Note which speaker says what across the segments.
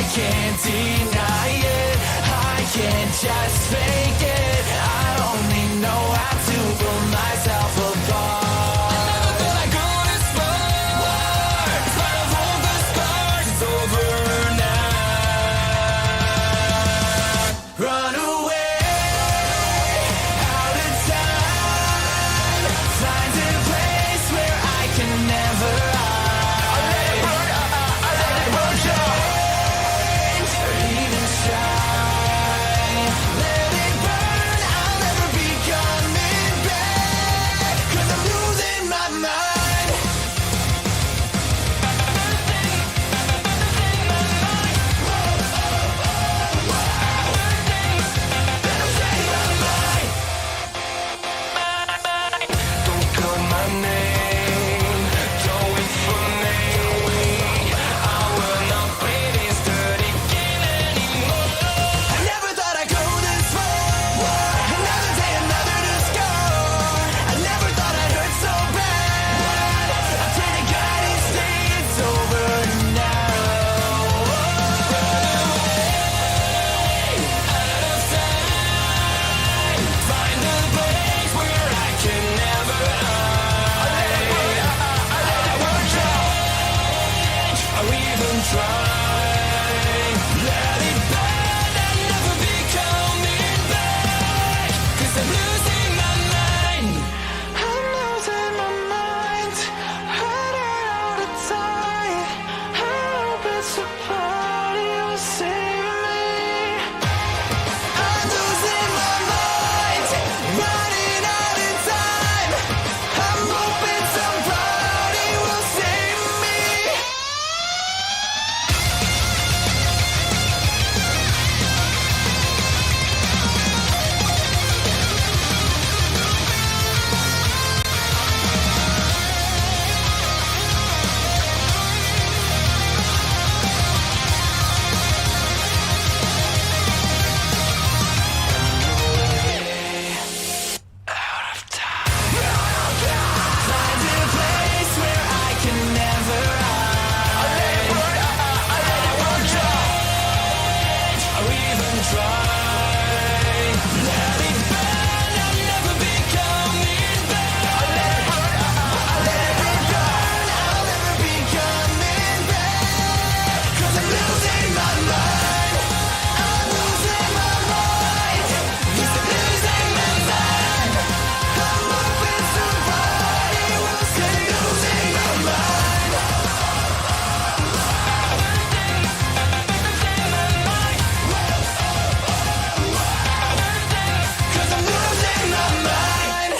Speaker 1: I can't deny it. I can't just fake it. I only know how to pull myself apart. I never thought I'd go this far. In spite of all the scars, it's over now. Run away, out of time. Find a place where I can never hide. I let it burn, I let it burn, change or even try. Let it burn, I'll never be coming back. 'Cause I'm losing my mind. Don't call my name, don't wait for me. I will not play this dirty game anymore. I never thought I'd go this far. Another day, another to score. I never thought I'd hurt so bad. I pray to God each day it's over now. Run away, out of sight. Find a place where I can never hide. I let it burn, change or even try. Let it burn, I'll never be coming back. 'Cause I'm losing my mind. I'm losing my mind. Running out of time. I hope it's a party will save me. I'm losing my mind. Running out of time. I'm hoping somebody will save me. Out of time. Find a place where I can never hide. I let it burn, change or even try. Let it burn, I'll never be coming back. I let it burn, I'll never be coming back. 'Cause I'm losing my mind. I'm losing my mind. 'Cause I'm losing my mind. I'm hoping somebody will say losing my mind. 'Cause I'm losing my mind.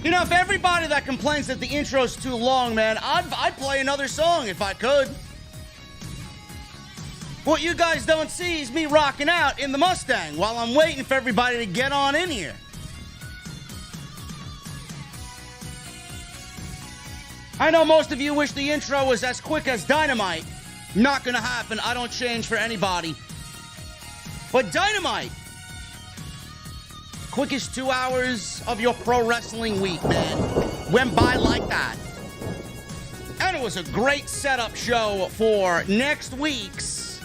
Speaker 2: You know, if everybody that complains that the intro's too long, man, I'd play another song if I could. What you guys don't see is me rocking out in the Mustang while I'm waiting for everybody to get on in here. I know most of you wish the intro was as quick as Dynamite. Not gonna happen. I don't change for anybody. But Dynamite, quickest 2 hours of your pro wrestling week, man. Went by like that. Anyway. it was a great setup show for next week's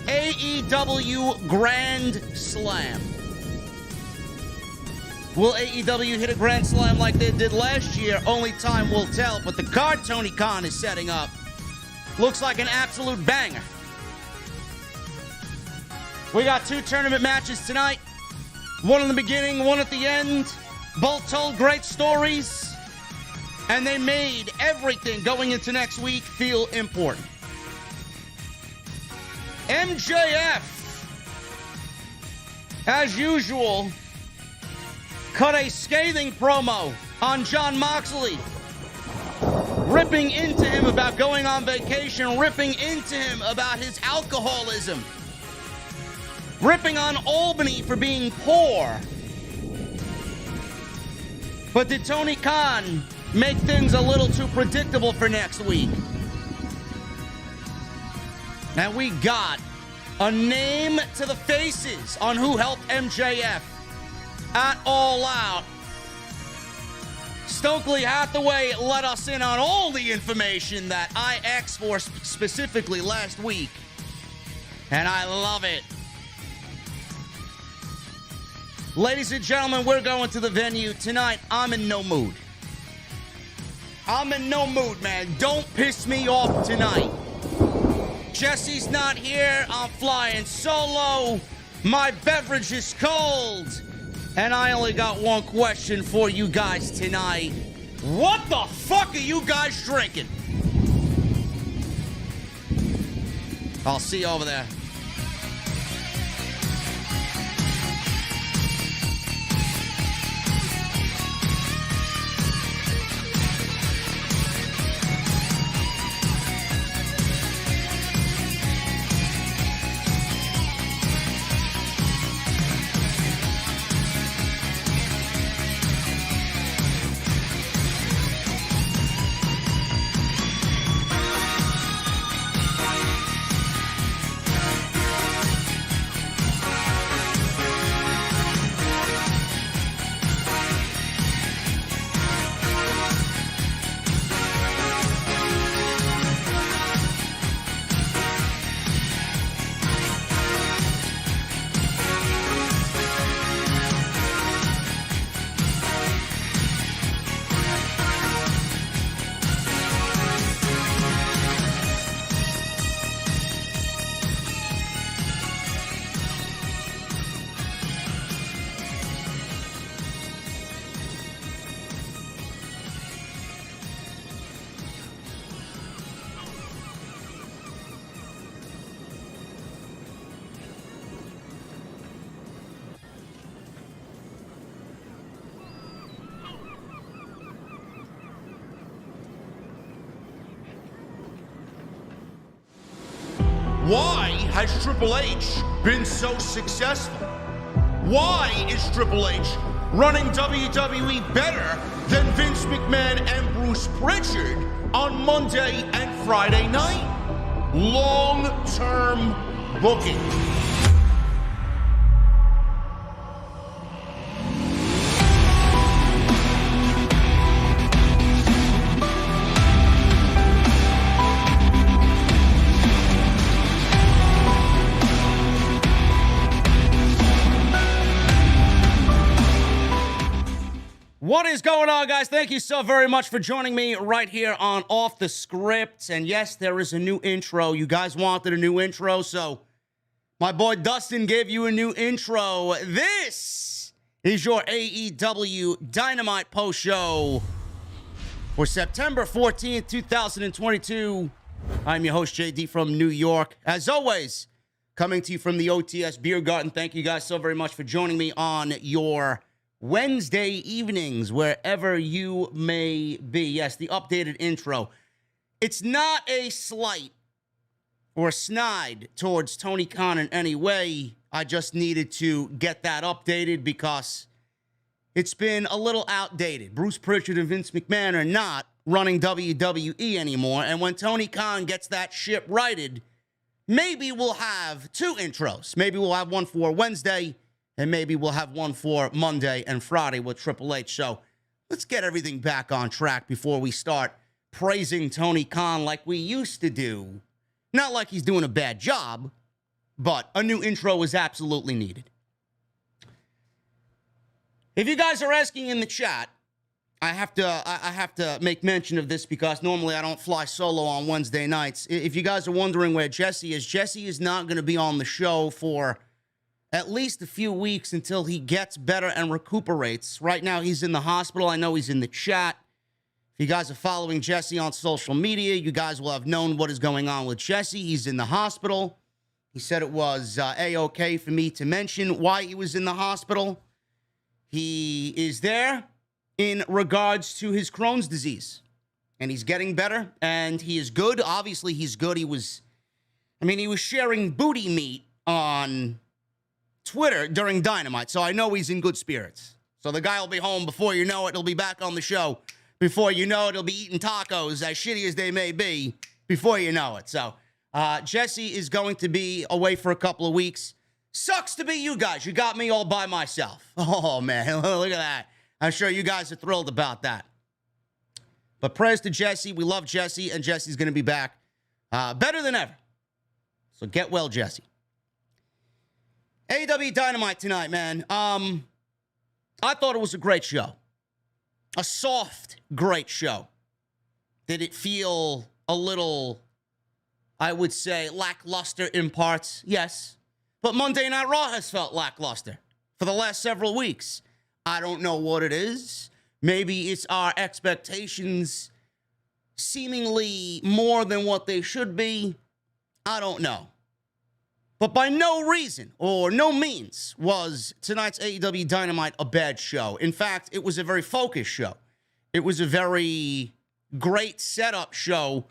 Speaker 2: AEW Grand Slam. Will AEW hit a Grand Slam like they did last year? Only time will tell, but the card Tony Khan is setting up looks like an absolute banger. We got 2 tournament matches tonight. One in the beginning, one at the end. Both told great stories, and they made everything going into next week feel important. MJF, as usual, cut a scathing promo on Jon Moxley, ripping into him about going on vacation, ripping into him about his alcoholism, ripping on Albany for being poor. But did Tony Khan make things a little too predictable for next week? And we got a name to the faces on who helped MJF at All Out. Stokely Hathaway let us in on all the information that I asked for specifically last week, and I love it. Ladies and gentlemen, we're going to the venue tonight. I'm in no mood. I'm in no mood, man. Don't piss me off tonight. Jesse's not here. I'm flying solo. My beverage is cold. And I only got one question for you guys tonight. What the fuck are you guys drinking? I'll see you over there.
Speaker 3: Why has Triple H been so successful? Why is Triple H running WWE better than Vince McMahon and Bruce Pritchard on Monday and Friday night? Long-term booking.
Speaker 2: What is going on, guys? Thank you so very much for joining me right here on Off the Script. And yes, there is a new intro. You guys wanted a new intro, so my boy Dustin gave you a new intro. This is your AEW Dynamite post show for September 14th, 2022. I'm your host, JD from New York. As always, coming to you from the OTS Beer Garden. Thank you guys so very much for joining me on your Wednesday evenings, wherever you may be. Yes, the updated intro. It's not a slight or a snide towards Tony Khan in any way. I just needed to get that updated because it's been a little outdated. Bruce Pritchard and Vince McMahon are not running WWE anymore. And when Tony Khan gets that ship righted, maybe we'll have 2 intros. Maybe we'll have one for Wednesday, and maybe we'll have one for Monday and Friday with Triple H. So let's get everything back on track before we start praising Tony Khan like we used to do. Not like he's doing a bad job, but a new intro is absolutely needed. If you guys are asking in the chat, I have to make mention of this because normally I don't fly solo on Wednesday nights. If you guys are wondering where Jesse is not going to be on the show for at least a few weeks until he gets better and recuperates. Right now, he's in the hospital. I know he's in the chat. If you guys are following Jesse on social media, you guys will have known what is going on with Jesse. He's in the hospital. He said it was A-okay for me to mention why he was in the hospital. He is there in regards to his Crohn's disease. And he's getting better, and he is good. Obviously, he's good. He was sharing booty meat on Twitter during Dynamite, so I know he's in good spirits. So the guy will be home before you know it. He'll be back on the show. Before you know it, he'll be eating tacos, as shitty as they may be, before you know it. So Jesse is going to be away for a couple of weeks. Sucks to be you guys. You got me all by myself. Oh, man, look at that. I'm sure you guys are thrilled about that. But prayers to Jesse. We love Jesse, and Jesse's going to be back better than ever. So get well, Jesse. AEW Dynamite tonight, man. I thought it was a great show. A soft, great show. Did it feel a little, I would say, lackluster in parts? Yes. But Monday Night Raw has felt lackluster for the last several weeks. I don't know what it is. Maybe it's our expectations seemingly more than what they should be. I don't know. But by no reason or no means was tonight's AEW Dynamite a bad show. In fact, it was a very focused show. It was a very great setup show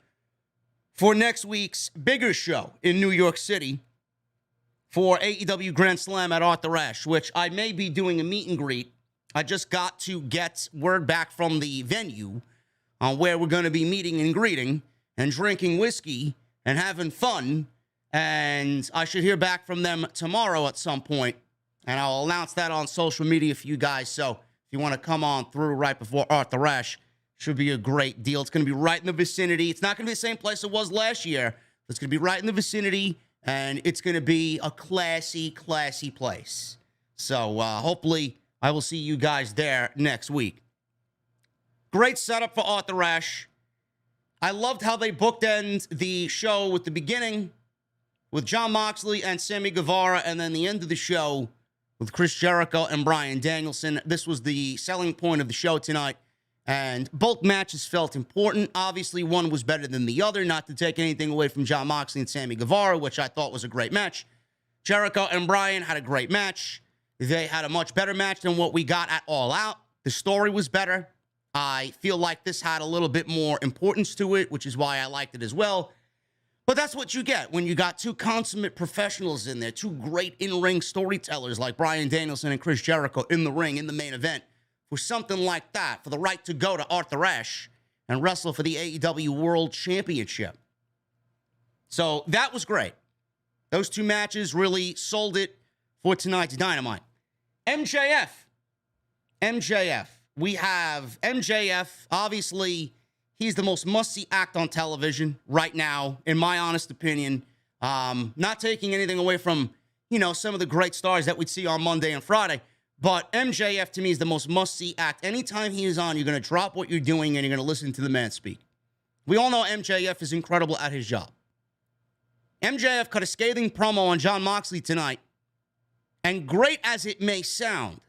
Speaker 2: for next week's bigger show in New York City for AEW Grand Slam at Arthur Ashe, which I may be doing a meet and greet. I just got to get word back from the venue on where we're going to be meeting and greeting and drinking whiskey and having fun. And I should hear back from them tomorrow at some point. And I'll announce that on social media for you guys. So if you want to come on through right before Arthur Ashe, should be a great deal. It's going to be right in the vicinity. It's not going to be the same place it was last year. It's going to be right in the vicinity. And it's going to be a classy, classy place. So hopefully I will see you guys there next week. Great setup for Arthur Ashe. I loved how they bookend the show with the beginning with Jon Moxley and Sammy Guevara, and then the end of the show with Chris Jericho and Bryan Danielson. This was the selling point of the show tonight, and both matches felt important. Obviously, one was better than the other, not to take anything away from Jon Moxley and Sammy Guevara, which I thought was a great match. Jericho and Bryan had a great match. They had a much better match than what we got at All Out. The story was better. I feel like this had a little bit more importance to it, which is why I liked it as well. But that's what you get when you got two consummate professionals in there, two great in-ring storytellers like Bryan Danielson and Chris Jericho in the ring, in the main event. For something like that, for the right to go to Arthur Ashe and wrestle for the AEW World Championship. So that was great. Those two matches really sold it for tonight's Dynamite. MJF. We have MJF, obviously. He's the most must-see act on television right now, in my honest opinion. Not taking anything away from, some of the great stars that we'd see on Monday and Friday. But MJF, to me, is the most must-see act. Anytime he is on, you're going to drop what you're doing and you're going to listen to the man speak. We all know MJF is incredible at his job. MJF cut a scathing promo on Jon Moxley tonight. And great as it may sound,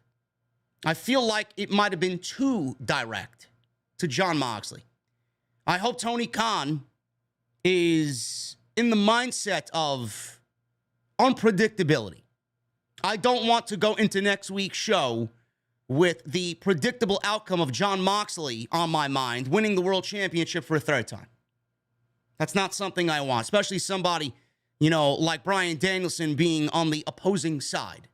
Speaker 2: I feel like it might have been too direct to Jon Moxley. I hope Tony Khan is in the mindset of unpredictability. I don't want to go into next week's show with the predictable outcome of Jon Moxley on my mind, winning the World Championship for a third time. That's not something I want, especially somebody, like Bryan Danielson being on the opposing side.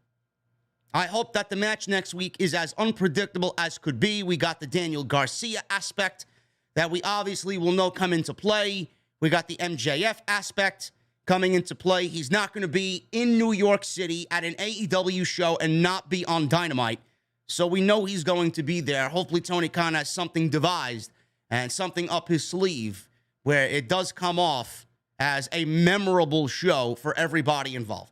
Speaker 2: I hope that the match next week is as unpredictable as could be. We got the Daniel Garcia aspect that we obviously will know come into play. We got the MJF aspect coming into play. He's not going to be in New York City at an AEW show and not be on Dynamite. So we know he's going to be there. Hopefully Tony Khan has something devised and something up his sleeve where it does come off as a memorable show for everybody involved.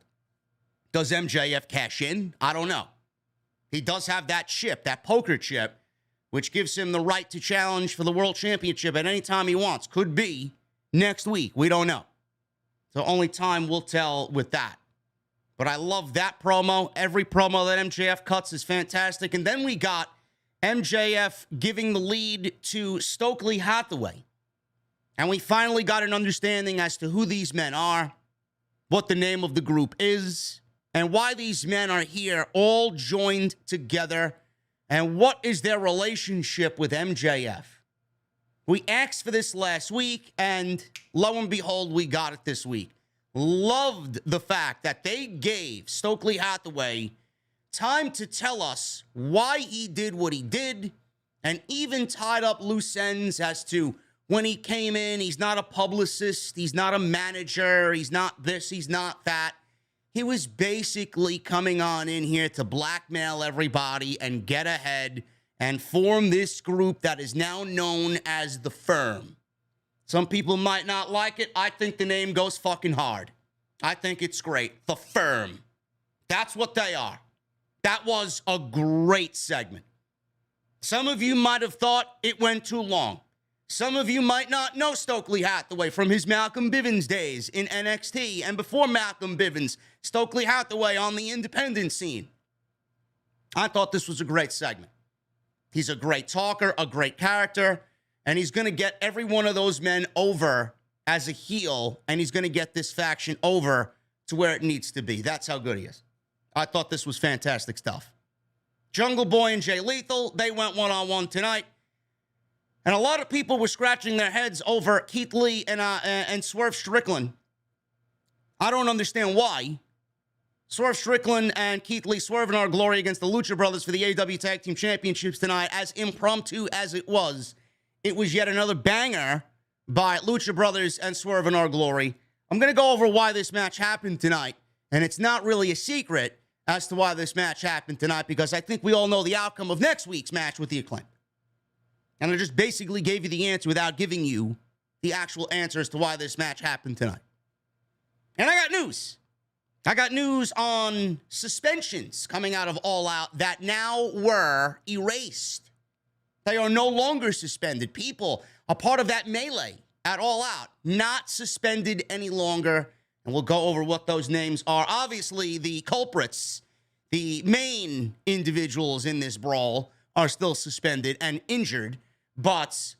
Speaker 2: Does MJF cash in? I don't know. He does have that chip, that poker chip, which gives him the right to challenge for the World Championship at any time he wants. Could be next week. We don't know. So only time will tell with that. But I love that promo. Every promo that MJF cuts is fantastic. And then we got MJF giving the lead to Stokely Hathaway. And we finally got an understanding as to who these men are, what the name of the group is, and why these men are here all joined together, and what is their relationship with MJF. We asked for this last week, and lo and behold, we got it this week. Loved the fact that they gave Stokely Hathaway time to tell us why he did what he did, and even tied up loose ends as to when he came in. He's not a publicist, he's not a manager, he's not this, he's not that. He was basically coming on in here to blackmail everybody and get ahead and form this group that is now known as The Firm. Some people might not like it. I think the name goes fucking hard. I think it's great. The Firm. That's what they are. That was a great segment. Some of you might have thought it went too long. Some of you might not know Stokely Hathaway from his Malcolm Bivens days in NXT, and before Malcolm Bivens, Stokely Hathaway on the independent scene. I thought this was a great segment. He's a great talker, a great character, and he's going to get every one of those men over as a heel, and he's going to get this faction over to where it needs to be. That's how good he is. I thought this was fantastic stuff. Jungle Boy and Jay Lethal, they went one-on-one tonight. And a lot of people were scratching their heads over Keith Lee and Swerve Strickland. I don't understand why. Swerve Strickland and Keith Lee Swerve In Our Glory against the Lucha Brothers for the AEW Tag Team Championships tonight. As impromptu as it was yet another banger by Lucha Brothers and Swerve In Our Glory. I'm going to go over why this match happened tonight. And it's not really a secret as to why this match happened tonight, because I think we all know the outcome of next week's match with the Acclaim. And I just basically gave you the answer without giving you the actual answer as to why this match happened tonight. And I got news. I got news on suspensions coming out of All Out that now were erased. They are no longer suspended. People, a part of that melee at All Out, not suspended any longer. And we'll go over what those names are. Obviously, the culprits, the main individuals in this brawl, are still suspended and injured. But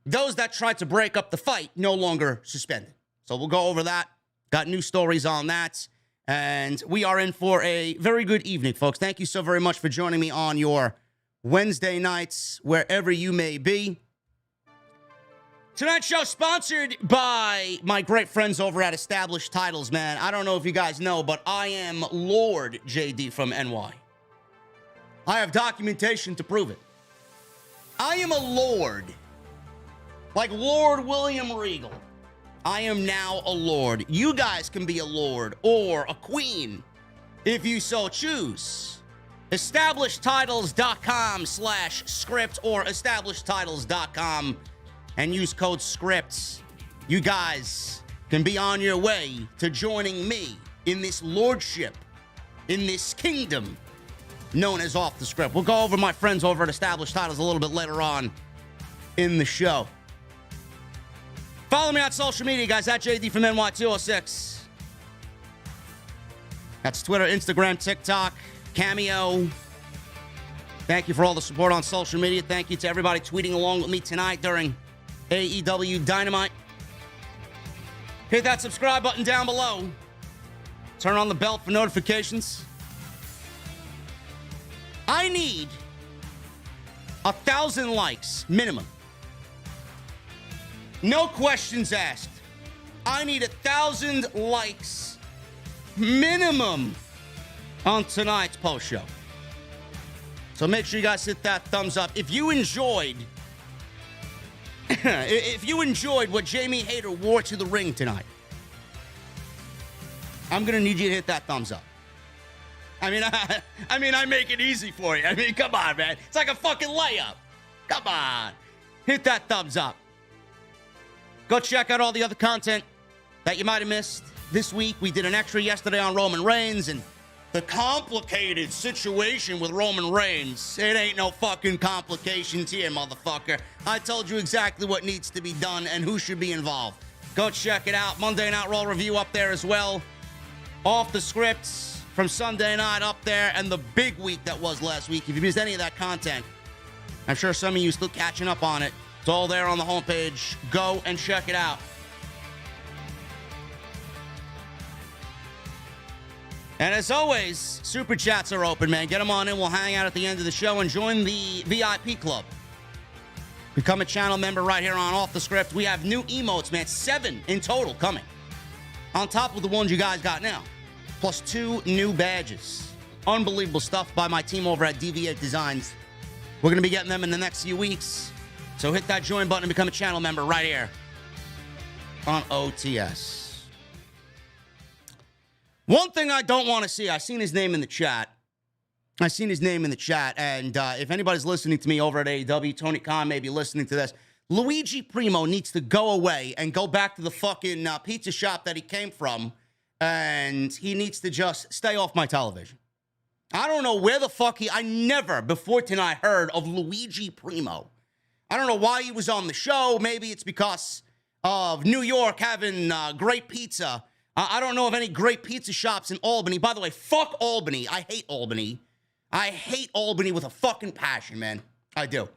Speaker 2: those that tried to break up the fight, no longer suspended. So we'll go over that. Got new stories on that. And we are in for a very good evening, folks. Thank you so very much for joining me on your Wednesday nights, wherever you may be. Tonight's show sponsored by my great friends over at Established Titles, man. I don't know if you guys know, but I am Lord JD from NY. I have documentation to prove it. I am a lord. Like Lord William Regal. I am now a lord. You guys can be a lord or a queen if you so choose. EstablishedTitles.com/script or EstablishedTitles.com and use code SCRIPTS. You guys can be on your way to joining me in this lordship, in this kingdom known as Off the Script. We'll go over my friends over at Established Titles a little bit later on in the show. Follow me on social media, guys, at JDfromNY206. That's Twitter, Instagram, TikTok, Cameo. Thank you for all the support on social media. Thank you to everybody tweeting along with me tonight during AEW Dynamite. Hit that subscribe button down below. Turn on the bell for notifications. I need 1,000 likes, minimum. No questions asked. I need 1,000 likes, minimum, on tonight's post show. So make sure you guys hit that thumbs up. If you enjoyed what Jamie Hayter wore to the ring tonight, I'm gonna need you to hit that thumbs up. I mean, I make it easy for you. I mean, come on, man. It's like a fucking layup. Come on. hit that thumbs up. Go check out all the other content that you might have missed this week. We did an extra yesterday on Roman Reigns and the complicated situation with Roman Reigns. It ain't no fucking complications here, motherfucker. I told you exactly what needs to be done and who should be involved. Go check it out. Monday Night Raw review up there as well. Off the scripts from Sunday night up there, and the big week that was last week. If you missed any of that content, I'm sure some of you still catching up on it. It's all there on the homepage. Go and check it out. And as always, super chats are open, man. Get them on in. We'll hang out at the end of the show and join the VIP club. Become a channel member right here on Off the Script. We have new emotes, man. 7 in total coming. On top of the ones you guys got now. Plus 2 new badges. Unbelievable stuff by my team over at DV8 Designs. We're going to be getting them in the next few weeks. So hit that join button and become a channel member right here on OTS. One thing I don't want to see, I seen his name in the chat. And if anybody's listening to me over at AEW, Tony Khan may be listening to this. Luigi Primo needs to go away and go back to the fucking pizza shop that he came from. And he needs to just stay off my television. I don't know where the fuck I never before tonight heard of Luigi Primo. I don't know why he was on the show. Maybe it's because of New York having great pizza. I don't know of any great pizza shops in Albany. By the way, fuck Albany. I hate Albany. I hate Albany with a fucking passion, man. I do.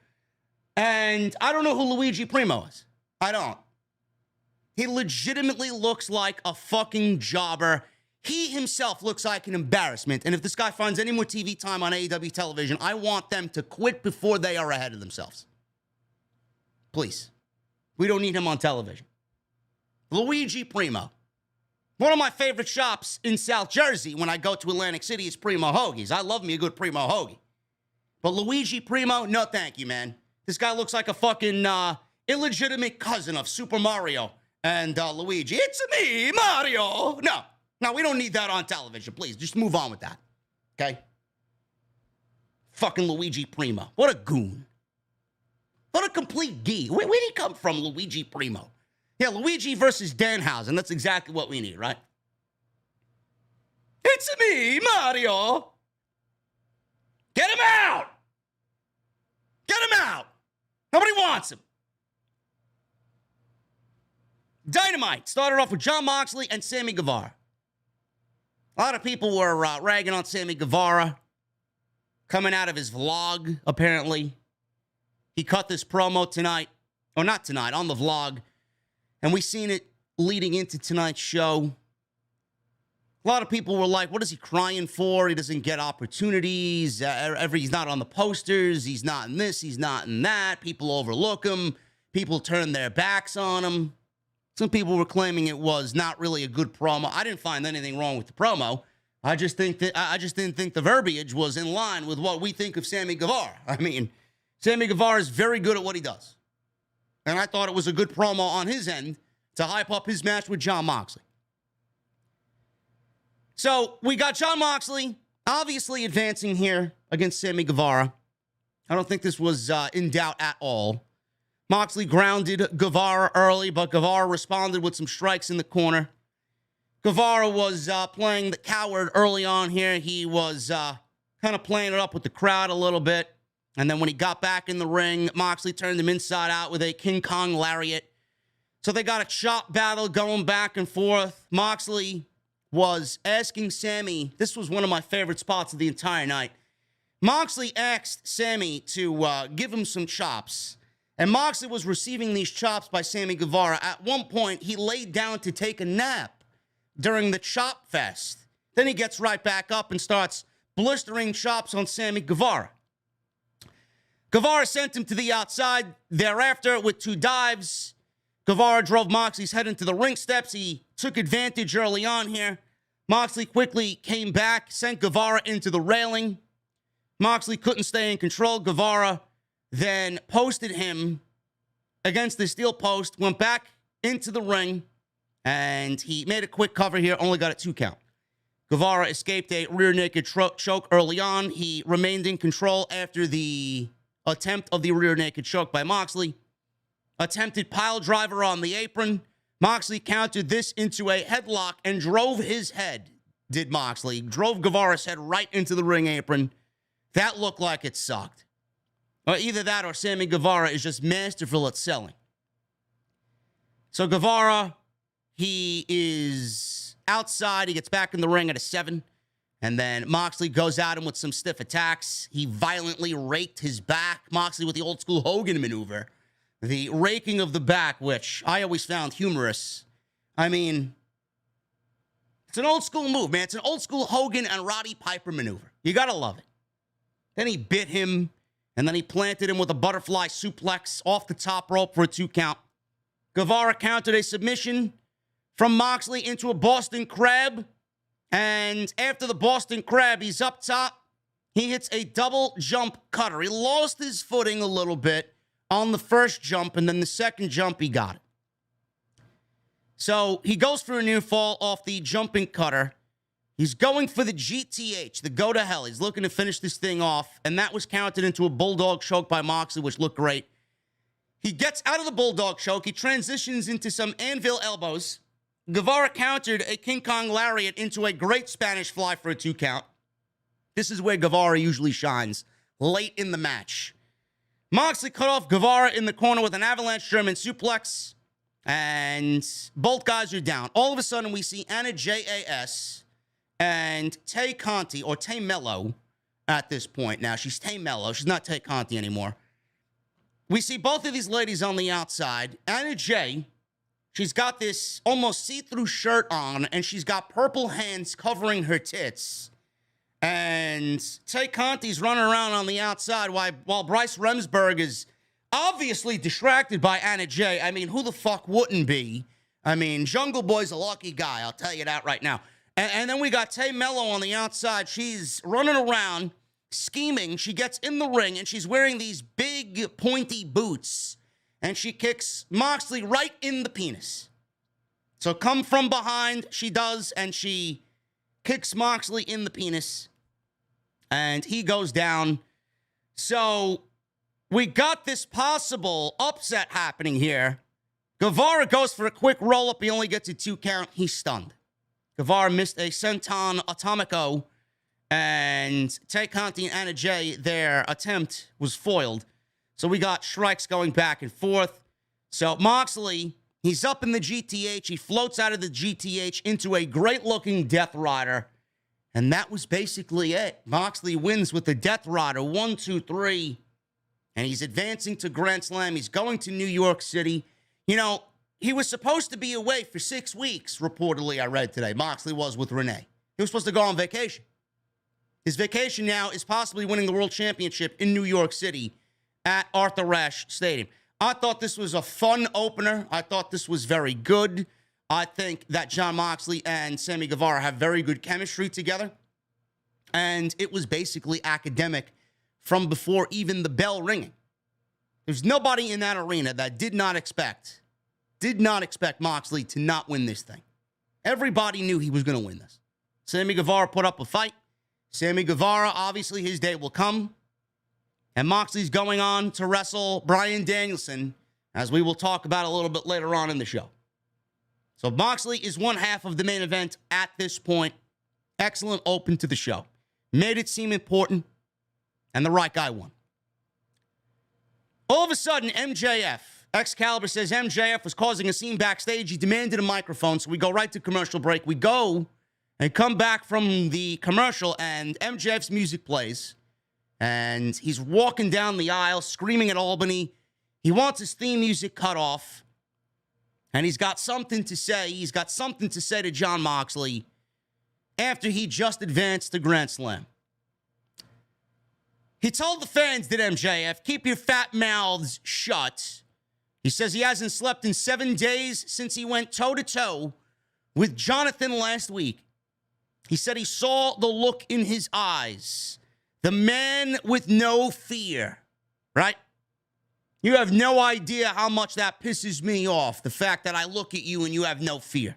Speaker 2: And I don't know who Luigi Primo is. I don't. He legitimately looks like a fucking jobber. He himself looks like an embarrassment. And if this guy finds any more TV time on AEW television, I want them to quit before they are ahead of themselves. Please. We don't need him on television. Luigi Primo. One of my favorite shops in South Jersey when I go to Atlantic City is Primo Hoagies. I love me a good Primo Hoagie. But Luigi Primo, no thank you, man. This guy looks like a fucking illegitimate cousin of Super Mario and Luigi. It's me, Mario. No, we don't need that on television. Please, just move on with that. Okay? Fucking Luigi Primo. What a goon. What a complete gee. Where did he come from, Luigi Primo? Yeah, Luigi versus Danhausen. That's exactly what we need, right? It's me, Mario. Get him out. Get him out. Nobody wants him. Dynamite started off with Jon Moxley and Sammy Guevara. A lot of people were ragging on Sammy Guevara coming out of his vlog, apparently. He cut this promo tonight, or not tonight, on the vlog. And we seen it leading into tonight's show. A lot of people were like, what is he crying for? He doesn't get opportunities. He's not on the posters. He's not in this. He's not in that. People overlook him. People turn their backs on him. Some people were claiming it was not really a good promo. I didn't find anything wrong with the promo. I just didn't think the verbiage was in line with what we think of Sammy Guevara. I mean, Sammy Guevara is very good at what he does. And I thought it was a good promo on his end to hype up his match with Jon Moxley. So we got Jon Moxley obviously advancing here against Sammy Guevara. I don't think this was in doubt at all. Moxley grounded Guevara early, but Guevara responded with some strikes in the corner. Guevara was playing the coward early on here. He was kind of playing it up with the crowd a little bit. And then when he got back in the ring, Moxley turned him inside out with a King Kong lariat. So they got a chop battle going back and forth. Moxley was asking Sammy, this was one of my favorite spots of the entire night. Moxley asked Sammy to give him some chops. And Moxley was receiving these chops by Sammy Guevara. At one point, he laid down to take a nap during the chop fest. Then he gets right back up and starts blistering chops on Sammy Guevara. Guevara sent him to the outside. Thereafter, with 2 dives, Guevara drove Moxley's head into the ring steps. He took advantage early on here. Moxley quickly came back, sent Guevara into the railing. Moxley couldn't stay in control. Guevara then posted him against the steel post, went back into the ring, and he made a quick cover here, only got a 2 count. Guevara escaped a rear naked choke early on. He remained in control after the attempt of the rear naked choke by Moxley. attempted pile driver on the apron. Moxley countered this into a headlock and drove his head, did Moxley. Drove Guevara's head right into the ring apron. That looked like it sucked. Or either that or Sammy Guevara is just masterful at selling. So Guevara, he is outside. He gets back in the ring at a 7. And then Moxley goes at him with some stiff attacks. He violently raked his back. Moxley with the old school Hogan maneuver. The raking of the back, which I always found humorous. I mean, it's an old school move, man. It's an old school Hogan and Roddy Piper maneuver. You got to love it. Then he bit him, and then he planted him with a butterfly suplex off the top rope for a 2 count. Guevara countered a submission from Moxley into a Boston Crab. And after the Boston Crab, he's up top. He hits a double jump cutter. He lost his footing a little bit on the first jump, and then the second jump, he got it. So he goes for a near fall off the jumping cutter. He's going for the GTH, the go to hell. He's looking to finish this thing off, and that was counted into a bulldog choke by Moxley, which looked great. He gets out of the bulldog choke. He transitions into some anvil elbows. Guevara countered a King Kong lariat into a great Spanish fly for a 2 count. This is where Guevara usually shines, late in the match. Moxley cut off Guevara in the corner with an avalanche German suplex, and both guys are down. All of a sudden, we see Anna JAS and Tay Conti, or Tay Mello at this point. Now, she's Tay Mello. She's not Tay Conti anymore. We see both of these ladies on the outside. Anna J, she's got this almost see-through shirt on, and she's got purple hands covering her tits. And Tay Conti's running around on the outside while Bryce Remsburg is obviously distracted by Anna J. I mean, who the fuck wouldn't be? I mean, Jungle Boy's a lucky guy, I'll tell you that right now. And then we got Tay Mello on the outside. She's running around, scheming. She gets in the ring, and she's wearing these big, pointy boots. And she kicks Moxley right in the penis. So come from behind, she does, and she kicks Moxley in the penis. And he goes down. So we got this possible upset happening here. Guevara goes for a quick roll-up. He only gets a 2 count. He's stunned. Guevara missed a senton atomico. And Tay Conti and Anna J, their attempt was foiled. So we got strikes going back and forth. So Moxley, he's up in the GTH. He floats out of the GTH into a great-looking Death Rider. And that was basically it. Moxley wins with the Death Rider. 1, 2, 3. And he's advancing to Grand Slam. He's going to New York City. You know, he was supposed to be away for 6 weeks, reportedly, I read today. Moxley was with Renee. He was supposed to go on vacation. His vacation now is possibly winning the World Championship in New York City at Arthur Ashe Stadium. I thought this was a fun opener. I thought this was very good. I think that Jon Moxley and Sammy Guevara have very good chemistry together. And it was basically academic from before even the bell ringing. There's nobody in that arena that did not expect Moxley to not win this thing. Everybody knew he was going to win this. Sammy Guevara put up a fight. Sammy Guevara, obviously his day will come. And Moxley's going on to wrestle Bryan Danielson, as we will talk about a little bit later on in the show. So Moxley is one half of the main event at this point. Excellent open to the show. Made it seem important, and the right guy won. All of a sudden, MJF, Excalibur says MJF was causing a scene backstage. He demanded a microphone, so we go right to commercial break. We go and come back from the commercial, and MJF's music plays. And he's walking down the aisle, screaming at Albany. He wants his theme music cut off. And he's got something to say. He's got something to say to Jon Moxley after he just advanced to Grand Slam. He told the fans that MJF, keep your fat mouths shut. He says he hasn't slept in 7 days since he went toe-to-toe with Jonathan last week. He said he saw the look in his eyes. The man with no fear, right? You have no idea how much that pisses me off, the fact that I look at you and you have no fear.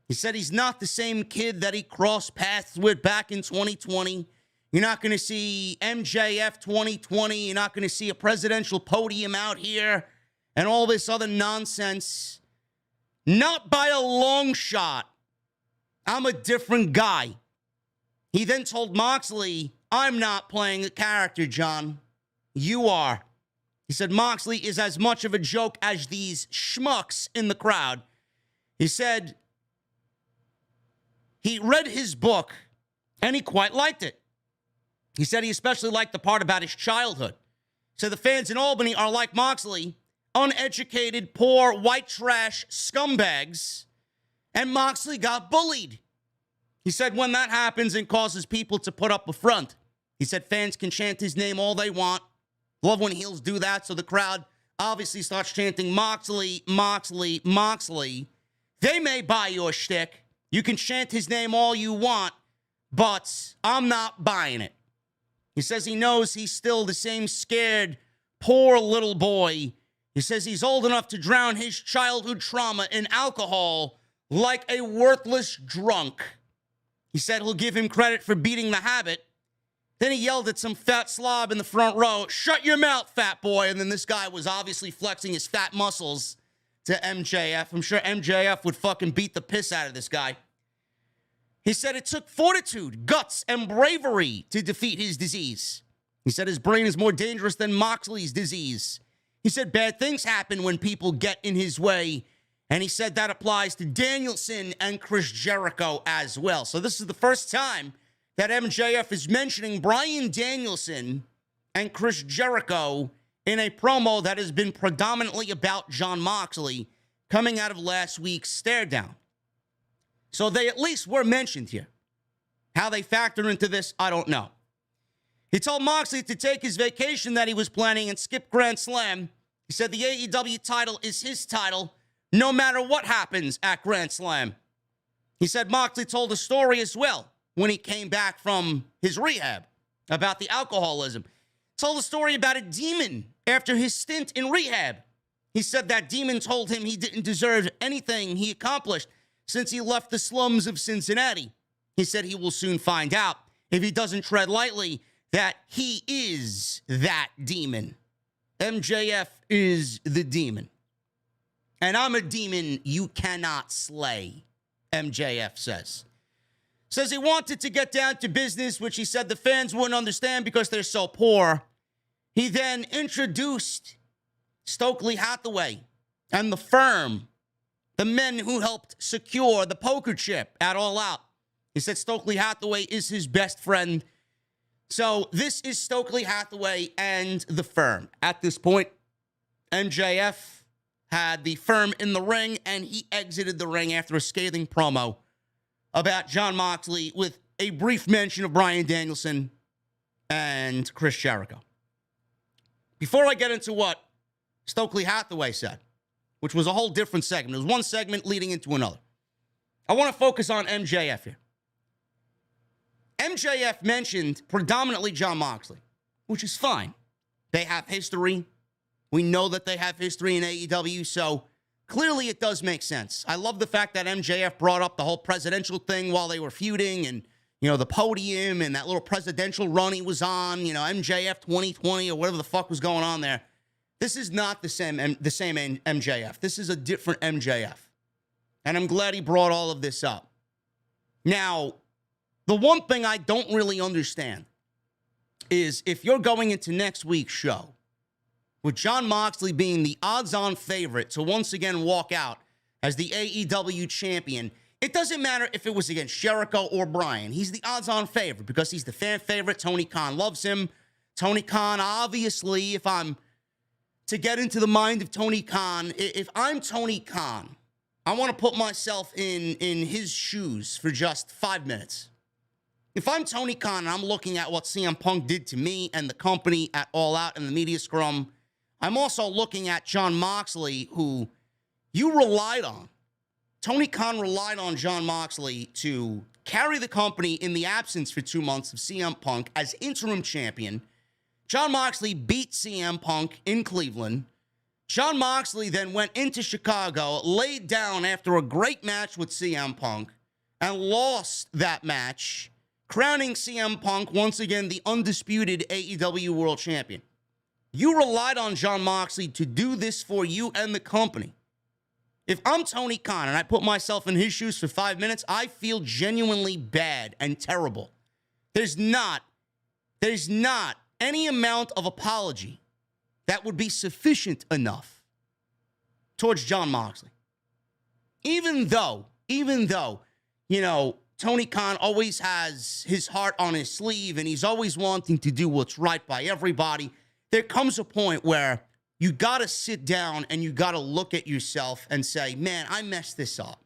Speaker 2: He said he's not the same kid that he crossed paths with back in 2020. You're not going to see MJF 2020. You're not going to see a presidential podium out here and all this other nonsense. Not by a long shot. I'm a different guy. He then told Moxley, I'm not playing a character, Jon. You are. He said Moxley is as much of a joke as these schmucks in the crowd. He said he read his book and he quite liked it. He said he especially liked the part about his childhood. So the fans in Albany are like Moxley, uneducated, poor, white trash scumbags, and Moxley got bullied. He said when that happens and causes people to put up a front, he said fans can chant his name all they want. Love when heels do that, so the crowd obviously starts chanting Moxley, Moxley, Moxley. They may buy your shtick. You can chant his name all you want, but I'm not buying it. He says he knows he's still the same scared, poor little boy. He says he's old enough to drown his childhood trauma in alcohol like a worthless drunk. He said he'll give him credit for beating the habit. Then he yelled at some fat slob in the front row, shut your mouth, fat boy. And then this guy was obviously flexing his fat muscles to MJF. I'm sure MJF would fucking beat the piss out of this guy. He said it took fortitude, guts, and bravery to defeat his disease. He said his brain is more dangerous than Moxley's disease. He said bad things happen when people get in his way. And he said that applies to Danielson and Chris Jericho as well. So this is the first time that MJF is mentioning Bryan Danielson and Chris Jericho in a promo that has been predominantly about Jon Moxley coming out of last week's stare down. So they at least were mentioned here. How they factor into this, I don't know. He told Moxley to take his vacation that he was planning and skip Grand Slam. He said the AEW title is his title, no matter what happens at Grand Slam. He said Moxley told a story as well when he came back from his rehab about the alcoholism. Told a story about a demon after his stint in rehab. He said that demon told him he didn't deserve anything he accomplished since he left the slums of Cincinnati. He said he will soon find out, if he doesn't tread lightly, that he is that demon. MJF is the demon. And I'm a demon you cannot slay, MJF says. Says he wanted to get down to business, which he said the fans wouldn't understand because they're so poor. He then introduced Stokely Hathaway and The Firm, the men who helped secure the poker chip at All Out. He said Stokely Hathaway is his best friend. So this is Stokely Hathaway and The Firm. At this point, MJF had The Firm in the ring, and he exited the ring after a scathing promo about Jon Moxley with a brief mention of Bryan Danielson and Chris Jericho. Before I get into what Stokely Hathaway said, which was a whole different segment, it was one segment leading into another, I want to focus on MJF here. MJF mentioned predominantly Jon Moxley, which is fine. They have history. We know that they have history in AEW, so clearly it does make sense. I love the fact that MJF brought up the whole presidential thing while they were feuding and, you know, the podium and that little presidential run he was on, you know, MJF 2020 or whatever the fuck was going on there. This is not the same MJF. This is a different MJF. And I'm glad he brought all of this up. Now, the one thing I don't really understand is if you're going into next week's show with Jon Moxley being the odds-on favorite to once again walk out as the AEW champion, it doesn't matter if it was against Jericho or Bryan. He's the odds-on favorite because he's the fan favorite. Tony Khan loves him. Tony Khan, obviously, if I'm to get into the mind of Tony Khan, if I'm Tony Khan, I want to put myself in his shoes for just 5 minutes. If I'm Tony Khan and I'm looking at what CM Punk did to me and the company at All Out and the media scrum, I'm also looking at Jon Moxley, who you relied on. Tony Khan relied on Jon Moxley to carry the company in the absence for 2 months of CM Punk as interim champion. Jon Moxley beat CM Punk in Cleveland. Jon Moxley then went into Chicago, laid down after a great match with CM Punk, and lost that match, crowning CM Punk once again the undisputed AEW World Champion. You relied on Jon Moxley to do this for you and the company. If I'm Tony Khan and I put myself in his shoes for 5 minutes, I feel genuinely bad and terrible. There's not any amount of apology that would be sufficient enough towards Jon Moxley. Even though, you know, Tony Khan always has his heart on his sleeve and he's always wanting to do what's right by everybody, there comes a point where you got to sit down and you got to look at yourself and say, man, I messed this up.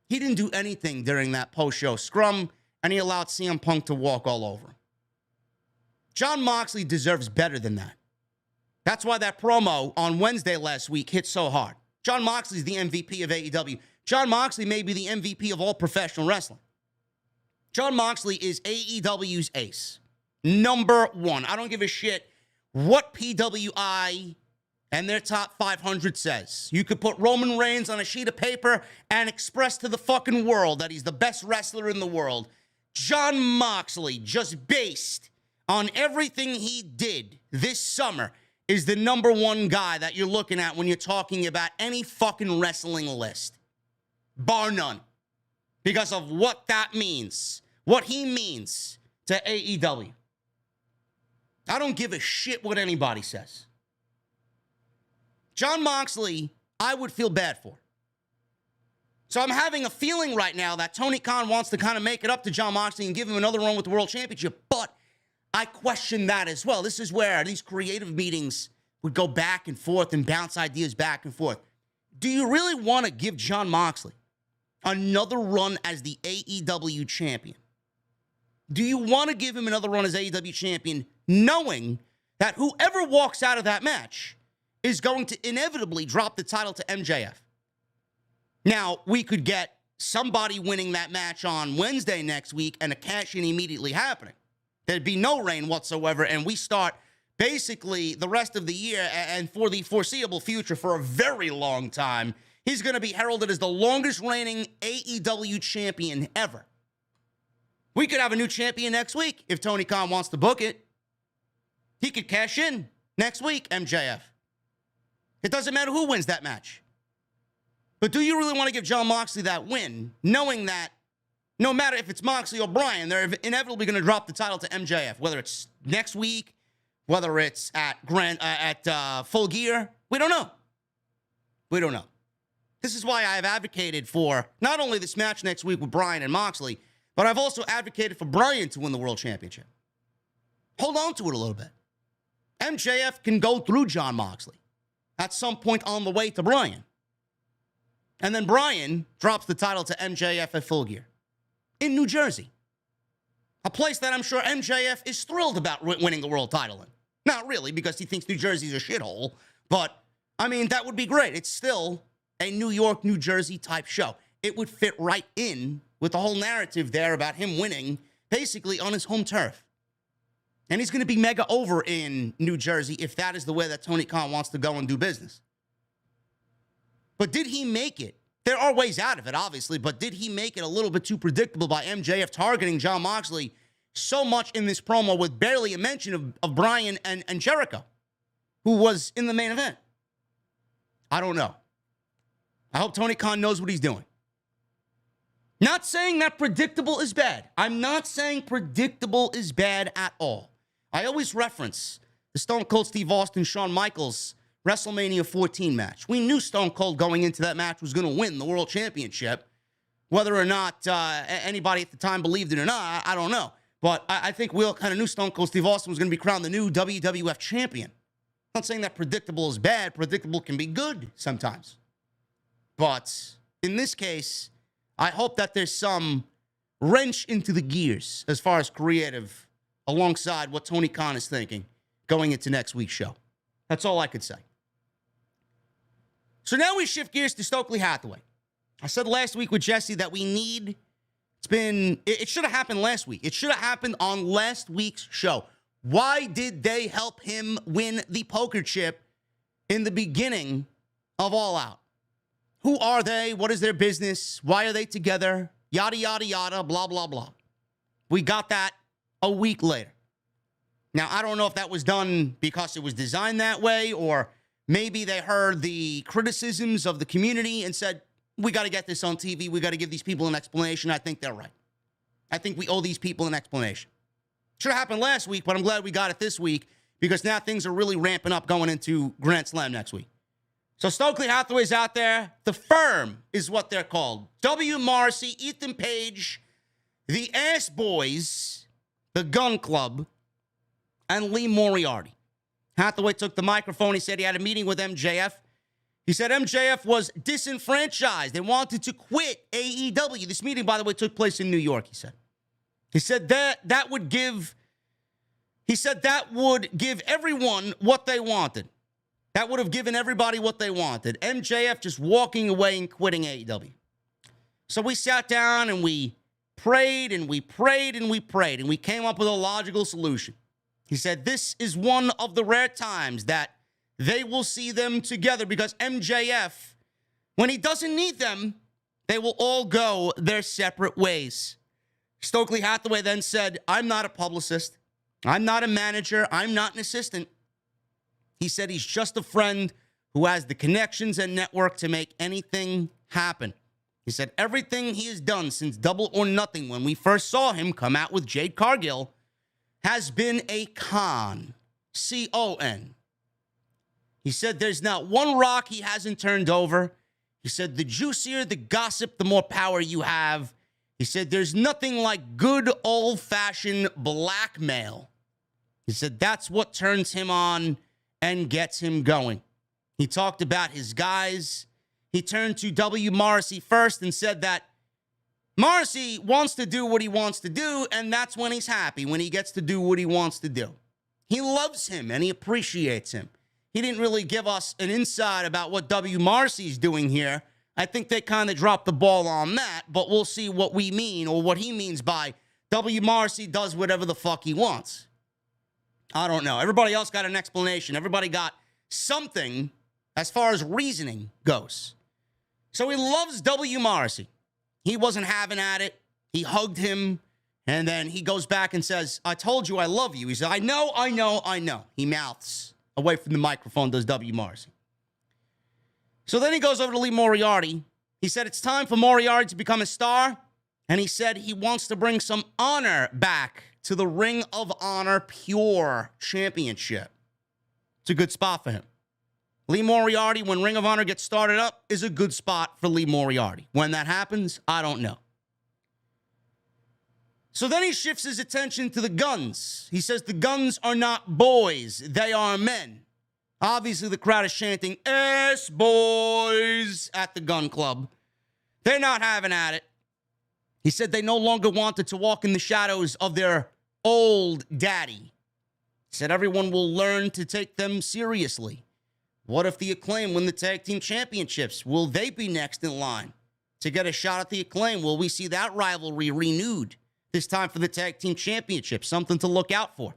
Speaker 2: He didn't do anything during that post-show scrum, and he allowed CM Punk to walk all over him. Jon Moxley deserves better than that. That's why that promo on Wednesday last week hit so hard. Jon Moxley's the MVP of AEW. Jon Moxley may be the MVP of all professional wrestling. Jon Moxley is AEW's ace. Number one. I don't give a shit what PWI and their top 500 says. You could put Roman Reigns on a sheet of paper and express to the fucking world that he's the best wrestler in the world. Jon Moxley, just based on everything he did this summer, is the number one guy that you're looking at when you're talking about any fucking wrestling list. Bar none. Because of what that means. What he means to AEW. I don't give a shit what anybody says. Jon Moxley, I would feel bad for. So I'm having a feeling right now that Tony Khan wants to kind of make it up to Jon Moxley and give him another run with the World Championship, but I question that as well. This is where these creative meetings would go back and forth and bounce ideas back and forth. Do you really want to give Jon Moxley another run as the AEW champion? Do you want to give him another run as AEW champion, knowing that whoever walks out of that match is going to inevitably drop the title to MJF? Now, we could get somebody winning that match on Wednesday next week and a cash-in immediately happening. There'd be no reign whatsoever, and we start basically the rest of the year and for the foreseeable future for a very long time. He's going to be heralded as the longest reigning AEW champion ever. We could have a new champion next week if Tony Khan wants to book it. He could cash in next week, MJF. It doesn't matter who wins that match. But do you really want to give Jon Moxley that win, knowing that no matter if it's Moxley or Bryan, they're inevitably going to drop the title to MJF, whether it's next week, whether it's at Full Gear? We don't know. We don't know. This is why I've advocated for not only this match next week with Bryan and Moxley, but I've also advocated for Bryan to win the World Championship. Hold on to it a little bit. MJF can go through Jon Moxley at some point on the way to Bryan. And then Bryan drops the title to MJF at Full Gear in New Jersey. A place that I'm sure MJF is thrilled about winning the world title in. Not really, because he thinks New Jersey's a shithole. But, I mean, that would be great. It's still a New York, New Jersey type show. It would fit right in with the whole narrative there about him winning basically on his home turf. And he's going to be mega over in New Jersey if that is the way that Tony Khan wants to go and do business. But did he make it? There are ways out of it, obviously, but did he make it a little bit too predictable by MJF targeting Jon Moxley so much in this promo with barely a mention of Bryan and Jericho, who was in the main event? I don't know. I hope Tony Khan knows what he's doing. Not saying that predictable is bad. I'm not saying predictable is bad at all. I always reference the Stone Cold Steve Austin, Shawn Michaels WrestleMania 14 match. We knew Stone Cold going into that match was going to win the World Championship. Whether or not anybody at the time believed it or not, I don't know. But I think we all kind of knew Stone Cold Steve Austin was going to be crowned the new WWF champion. I'm not saying that predictable is bad. Predictable can be good sometimes. But in this case, I hope that there's some wrench into the gears as far as creative alongside what Tony Khan is thinking going into next week's show. That's all I could say. So now we shift gears to Stokely Hathaway. I said last week with Jesse that it should have happened last week. It should have happened on last week's show. Why did they help him win the poker chip in the beginning of All Out? Who are they? What is their business? Why are they together? Yada, yada, yada, blah, blah, blah. We got that a week later. Now, I don't know if that was done because it was designed that way, or maybe they heard the criticisms of the community and said, we got to get this on TV. We got to give these people an explanation. I think they're right. I think we owe these people an explanation. Should have happened last week, but I'm glad we got it this week because now things are really ramping up going into Grand Slam next week. So Stokely Hathaway's out there. The Firm is what they're called. W. Morrissey, Ethan Page, the Ass Boys, the Gun Club, and Lee Moriarty. Hathaway took the microphone. He said he had a meeting with MJF. He said MJF was disenfranchised and wanted to quit AEW. This meeting, by the way, took place in New York, he said. He said that would give everyone what they wanted. That would have given everybody what they wanted. MJF just walking away and quitting AEW. So we sat down and we prayed and we prayed and we prayed and we came up with a logical solution. He said this is one of the rare times that they will see them together because MJF, when he doesn't need them, they will all go their separate ways. Stokely Hathaway then said, I'm not a publicist. I'm not a manager. I'm not an assistant. He said he's just a friend who has the connections and network to make anything happen. He said everything he has done since Double or Nothing when we first saw him come out with Jade Cargill has been a con. C-O-N. He said there's not one rock he hasn't turned over. He said the juicier the gossip, the more power you have. He said there's nothing like good old-fashioned blackmail. He said that's what turns him on and gets him going. He talked about his guys. He turned to W. Morrissey first and said that Morrissey wants to do what he wants to do, and that's when he's happy, when he gets to do what he wants to do. He loves him, and he appreciates him. He didn't really give us an insight about what W. Morrissey's doing here. I think they kind of dropped the ball on that, but we'll see what we mean or what he means by W. Morrissey does whatever the fuck he wants. I don't know. Everybody else got an explanation. Everybody got something as far as reasoning goes. So he loves W. Morrissey. He wasn't having at it. He hugged him, and then he goes back and says, I told you I love you. He said, I know. He mouths away from the microphone, does W. Morrissey. So then he goes over to Lee Moriarty. He said it's time for Moriarty to become a star, and he said he wants to bring some honor back to the Ring of Honor Pure Championship. It's a good spot for him. Lee Moriarty, when Ring of Honor gets started up, is a good spot for Lee Moriarty. When that happens, I don't know. So then he shifts his attention to the Guns. He says the Guns are not boys, they are men. Obviously, the crowd is chanting, "Ass boys," at the Gun Club. They're not having at it. He said they no longer wanted to walk in the shadows of their old daddy. He said everyone will learn to take them seriously. What if the Acclaim win the Tag Team Championships? Will they be next in line to get a shot at the Acclaim? Will we see that rivalry renewed this time for the Tag Team Championship? Something to look out for.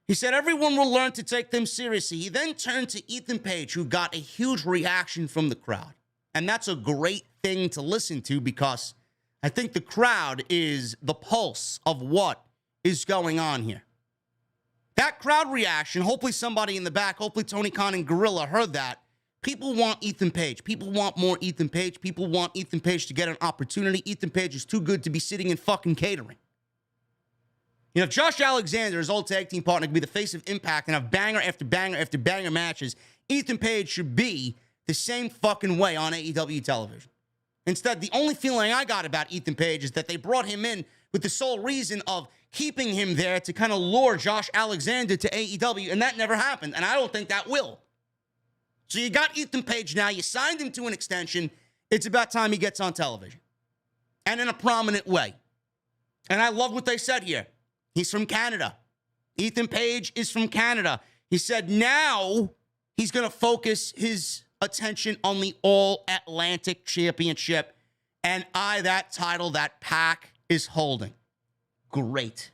Speaker 2: He said everyone will learn to take them seriously. He then turned to Ethan Page, who got a huge reaction from the crowd. And that's a great thing to listen to because I think the crowd is the pulse of what is going on here. That crowd reaction, hopefully somebody in the back, hopefully Tony Khan and Gorilla heard that. People want Ethan Page. People want more Ethan Page. People want Ethan Page to get an opportunity. Ethan Page is too good to be sitting in fucking catering. You know, if Josh Alexander, his old tag team partner, could be the face of Impact and have banger after banger after banger matches, Ethan Page should be the same fucking way on AEW television. Instead, the only feeling I got about Ethan Page is that they brought him in with the sole reason of keeping him there to kind of lure Josh Alexander to AEW, and that never happened, and I don't think that will. So you got Ethan Page now. You signed him to an extension. It's about time he gets on television, and in a prominent way. And I love what they said here. He's from Canada. Ethan Page is from Canada. He said now he's going to focus his attention on the All-Atlantic Championship, and that title that PAC is holding. Great.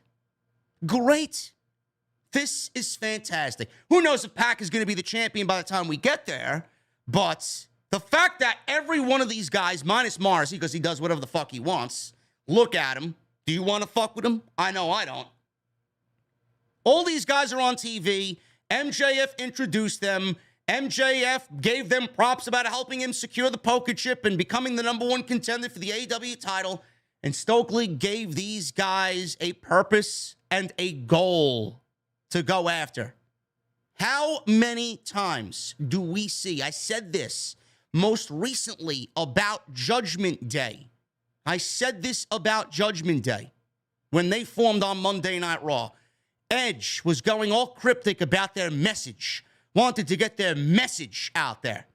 Speaker 2: This is fantastic. Who knows if PAC is going to be the champion by the time we get there, but the fact that every one of these guys, minus Morrissey, because he does whatever the fuck he wants, look at him. Do you want to fuck with him? I know I don't. All these guys are on TV. MJF introduced them. MJF gave them props about helping him secure the poker chip and becoming the #1 contender for the AEW title. And Stokely gave these guys a purpose and a goal to go after. How many times do we see? I said this most recently about Judgment Day. I said this about Judgment Day when they formed on Monday Night Raw. Edge was going all cryptic about their message, wanted to get their message out there.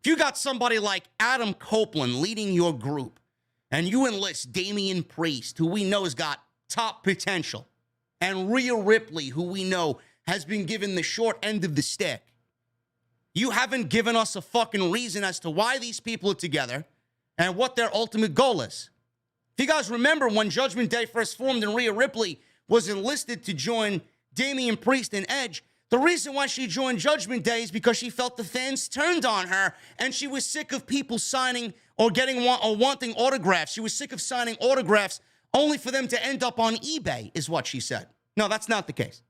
Speaker 2: If you got somebody like Adam Copeland leading your group, and you enlist Damian Priest, who we know has got top potential, and Rhea Ripley, who we know has been given the short end of the stick, you haven't given us a fucking reason as to why these people are together and what their ultimate goal is. If you guys remember when Judgment Day first formed and Rhea Ripley was enlisted to join Damian Priest and Edge, the reason why she joined Judgment Day is because she felt the fans turned on her and she was sick of people signing or wanting autographs. She was sick of signing autographs only for them to end up on eBay, is what she said. No, that's not the case.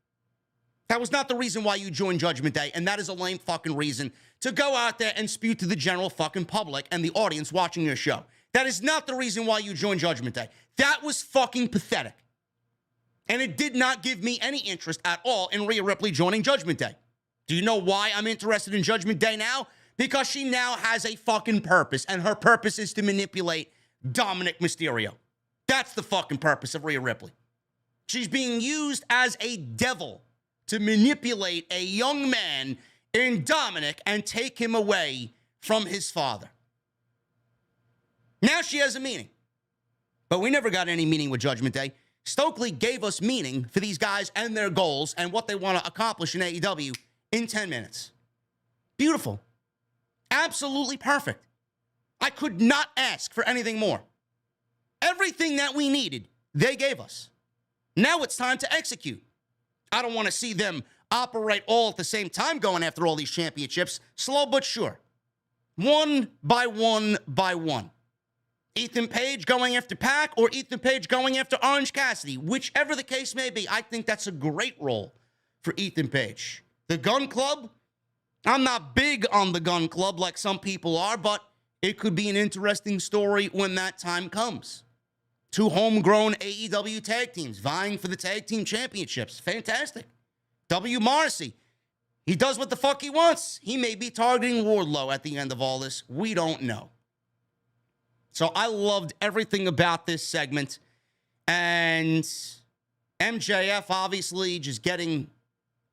Speaker 2: That was not the reason why you joined Judgment Day, and that is a lame fucking reason to go out there and spew to the general fucking public and the audience watching your show. That is not the reason why you joined Judgment Day. That was fucking pathetic. And it did not give me any interest at all in Rhea Ripley joining Judgment Day. Do you know why I'm interested in Judgment Day now? Because she now has a fucking purpose, and her purpose is to manipulate Dominic Mysterio. That's the fucking purpose of Rhea Ripley. She's being used as a devil to manipulate a young man in Dominic and take him away from his father. Now she has a meaning. But we never got any meaning with Judgment Day. Stokely gave us meaning for these guys and their goals and what they want to accomplish in AEW in 10 minutes. Beautiful. Absolutely perfect. I could not ask for anything more. Everything that we needed, they gave us. Now it's time to execute. I don't want to see them operate all at the same time going after all these championships. Slow but sure. One by one by one. Ethan Page going after PAC or Ethan Page going after Orange Cassidy. Whichever the case may be, I think that's a great role for Ethan Page. The Gun Club, I'm not big on the Gun Club like some people are, but it could be an interesting story when that time comes. Two homegrown AEW tag teams vying for the tag team championships. Fantastic. W. Morrissey, he does what the fuck he wants. He may be targeting Wardlow at the end of all this. We don't know. So I loved everything about this segment. And MJF, obviously, just getting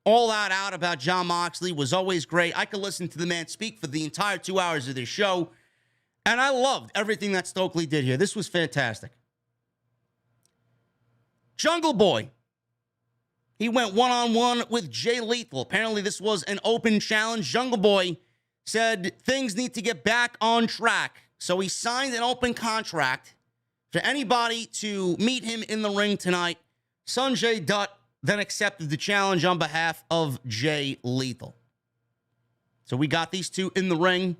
Speaker 2: all that out about Jon Moxley was always great. I could listen to the man speak for the entire 2 hours of this show. And I loved everything that Stokely did here. This was fantastic. Jungle Boy. He went one-on-one with Jay Lethal. Apparently, this was an open challenge. Jungle Boy said things need to get back on track. So he signed an open contract for anybody to meet him in the ring tonight. Sanjay Dutt then accepted the challenge on behalf of Jay Lethal. So we got these two in the ring.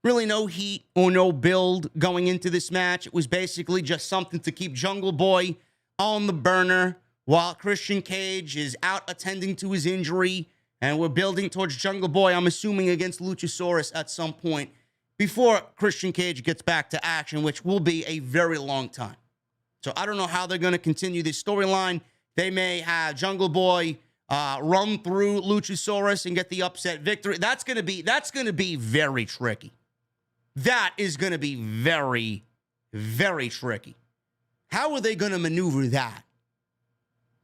Speaker 2: Really no heat or no build going into this match. It was basically just something to keep Jungle Boy on the burner while Christian Cage is out attending to his injury. And we're building towards Jungle Boy, I'm assuming, against Luchasaurus at some point before Christian Cage gets back to action, which will be a very long time. So I don't know how they're going to continue this storyline. They may have Jungle Boy run through Luchasaurus and get the upset victory. That's going to be very tricky. That is going to be very, very tricky. How are they going to maneuver that?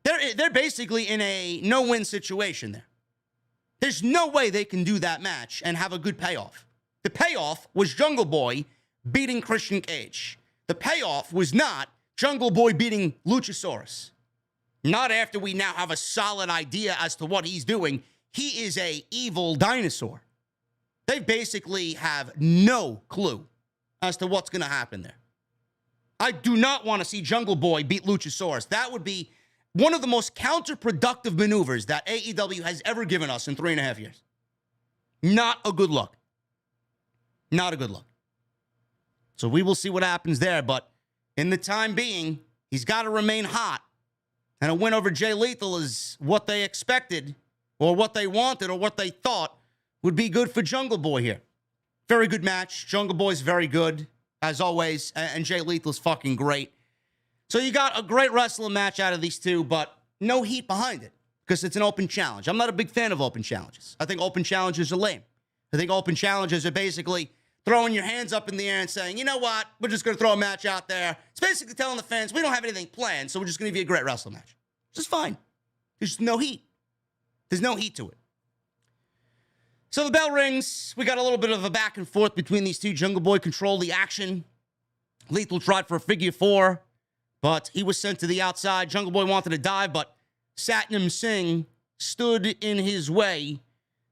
Speaker 2: They're basically in a no-win situation there. There's no way they can do that match and have a good payoff. The payoff was Jungle Boy beating Christian Cage. The payoff was not Jungle Boy beating Luchasaurus. Not after we now have a solid idea as to what he's doing. He is an evil dinosaur. They basically have no clue as to what's going to happen there. I do not want to see Jungle Boy beat Luchasaurus. That would be one of the most counterproductive maneuvers that AEW has ever given us in 3.5 years. Not a good look. Not a good look. So we will see what happens there, but in the time being, he's got to remain hot And a win over Jay Lethal is what they expected, or what they wanted, or what they thought would be good for Jungle Boy here. Very good match. Jungle Boy's very good, as always, and Jay Lethal's fucking great. So you got a great wrestling match out of these two, but no heat behind it, because it's an open challenge. I'm not a big fan of open challenges. I think open challenges are lame. I think open challenges are basically throwing your hands up in the air and saying, you know what, we're just going to throw a match out there. It's basically telling the fans, we don't have anything planned, so we're just going to give you a great wrestling match. Just fine. There's no heat. There's no heat to it. So the bell rings. We got a little bit of a back and forth between these two. Jungle Boy controlled the action. Lethal tried for a figure four, but he was sent to the outside. Jungle Boy wanted to dive, but Satnam Singh stood in his way.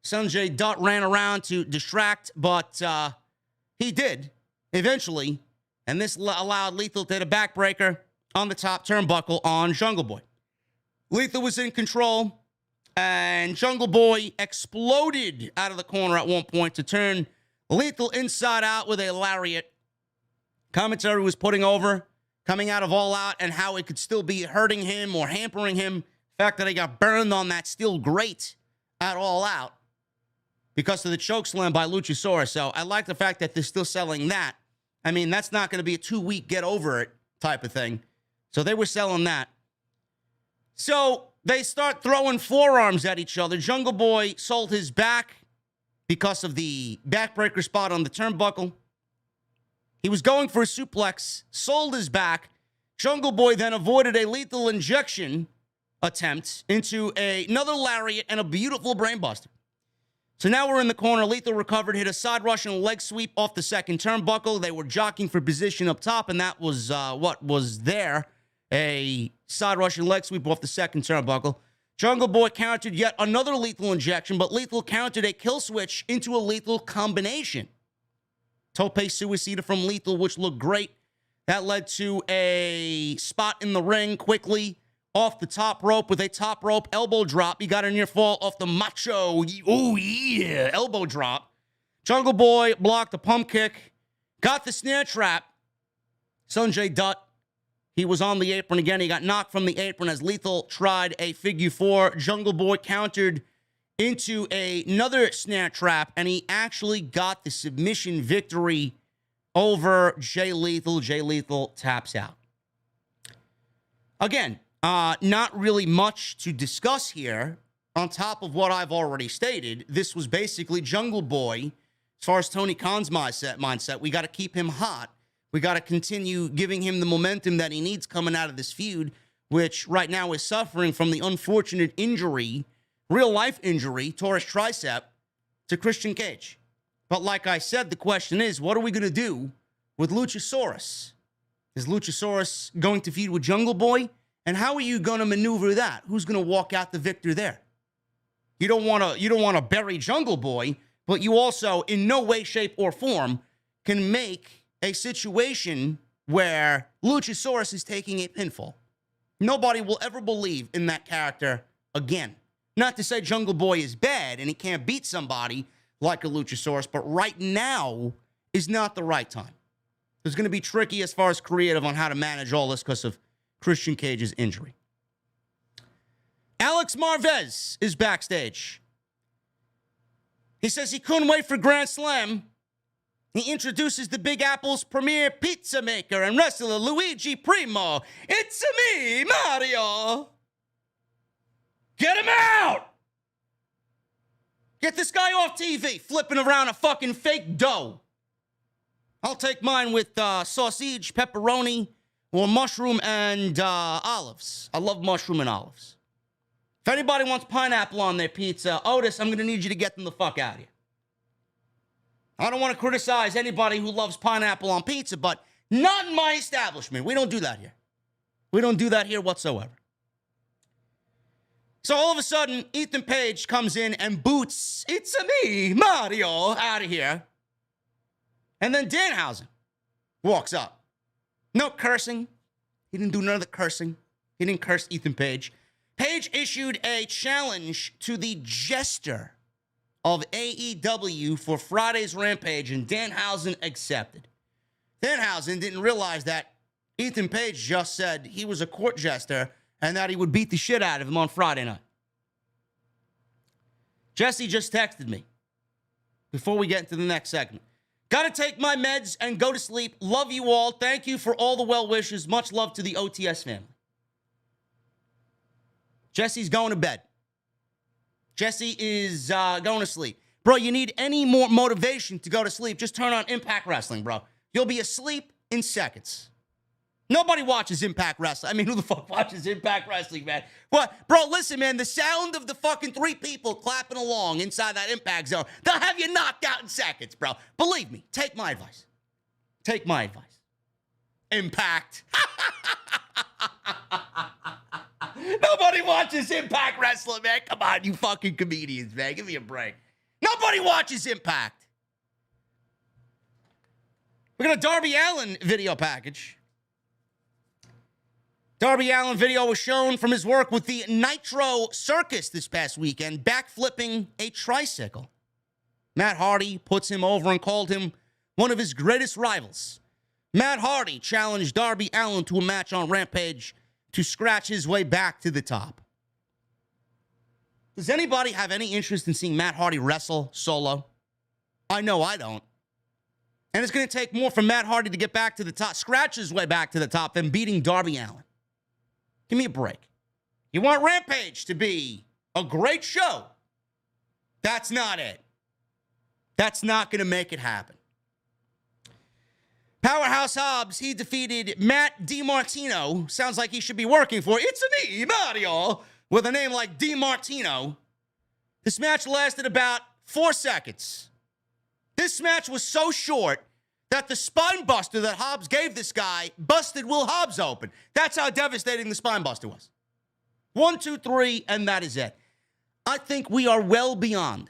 Speaker 2: Sanjay Dutt ran around to distract, but he did eventually, and this allowed Lethal to hit a backbreaker on the top turnbuckle on Jungle Boy. Lethal was in control, and Jungle Boy exploded out of the corner at one point to turn Lethal inside out with a lariat. Commentary was putting over coming out of All Out and how it could still be hurting him or hampering him. The fact that he got burned on that steel grate at All Out because of the chokeslam by Luchasaurus. So I like the fact that they're still selling that. I mean, that's not going to be a 2-week get over it type of thing. So they were selling that. So they start throwing forearms at each other. Jungle Boy sold his back because of the backbreaker spot on the turnbuckle. He was going for a suplex, sold his back. Jungle Boy then avoided a lethal injection attempt into another lariat and a beautiful brainbuster. So now we're in the corner. Lethal recovered, hit a side Russian leg sweep off the second turnbuckle. They were jockeying for position up top, and that was what was there. A side Russian leg sweep off the second turnbuckle. Jungle Boy countered yet another lethal injection, but Lethal countered a kill switch into a lethal combination. Tope Suicida from Lethal, which looked great. That led to a spot in the ring quickly off the top rope with a top rope elbow drop. He got a near fall off the macho, oh yeah, elbow drop. Jungle Boy blocked a pump kick, got the snare trap. Sanjay Dutt, he was on the apron again. He got knocked from the apron as Lethal tried a figure four. Jungle Boy countered into another snare trap, and he actually got the submission victory over Jay Lethal. Jay Lethal taps out. Again, not really much to discuss here on top of what I've already stated. This was basically Jungle Boy. As far as Tony Khan's mindset, we got to keep him hot. We got to continue giving him the momentum that he needs coming out of this feud, which right now is suffering from the unfortunate injury, real-life injury, torus tricep, to Christian Cage. But like I said, the question is, what are we going to do with Luchasaurus? Is Luchasaurus going to feud with Jungle Boy? And how are you going to maneuver that? Who's going to walk out the victor there? You don't want to bury Jungle Boy, but you also, in no way, shape, or form, can make a situation where Luchasaurus is taking a pinfall. Nobody will ever believe in that character again. Not to say Jungle Boy is bad and he can't beat somebody like a Luchasaurus, but right now is not the right time. It's going to be tricky as far as creative on how to manage all this because of Christian Cage's injury. Alex Marvez is backstage. He says he couldn't wait for Grand Slam. He introduces the Big Apple's premier pizza maker and wrestler, Luigi Primo. It's me, Mario. Get him out! Get this guy off TV, flipping around a fucking fake dough. I'll take mine with sausage, pepperoni, or mushroom and olives. I love mushroom and olives. If anybody wants pineapple on their pizza, Otis, I'm going to need you to get them the fuck out of here. I don't want to criticize anybody who loves pineapple on pizza, but not in my establishment. We don't do that here. We don't do that here whatsoever. So all of a sudden, Ethan Page comes in and boots, it's me, Mario, out of here. And then Danhausen walks up. No cursing. He didn't do none of the cursing. He didn't curse Ethan Page. Page issued a challenge to the jester of AEW for Friday's Rampage, and Danhausen accepted. Danhausen didn't realize that Ethan Page just said he was a court jester and that he would beat the shit out of him on Friday night. Jesse just texted me before we get into the next segment. Got to take my meds and go to sleep. Love you all. Thank you for all the well wishes. Much love to the OTS family. Jesse's going to bed. Jesse is going to sleep. Bro, you need any more motivation to go to sleep, just turn on Impact Wrestling, bro. You'll be asleep in seconds. Nobody watches Impact Wrestling. I mean, who the fuck watches Impact Wrestling, man? What? Bro, listen, man, the sound of the fucking 3 people clapping along inside that Impact zone, they'll have you knocked out in seconds, bro. Believe me, take my advice. Take my advice. Impact. Nobody watches Impact Wrestling, man. Come on, you fucking comedians, man. Give me a break. Nobody watches Impact. We got a Darby Allin video package. Darby Allin video was shown from his work with the Nitro Circus this past weekend, backflipping a tricycle. Matt Hardy puts him over and called him one of his greatest rivals. Matt Hardy challenged Darby Allin to a match on Rampage to scratch his way back to the top. Does anybody have any interest in seeing Matt Hardy wrestle solo? I know I don't. And it's going to take more for Matt Hardy to get back to the top, scratch his way back to the top, than beating Darby Allin. Give me a break. You want Rampage to be a great show. That's not it. That's not going to make it happen. Powerhouse Hobbs, he defeated Matt DiMartino. Sounds like he should be working for It's Me, Mario, with a name like DiMartino. This match lasted about 4 seconds. This match was so short that the spine buster that Hobbs gave this guy busted Will Hobbs open. That's how devastating the spine buster was. 1, 2, 3, and that is it. I think we are well beyond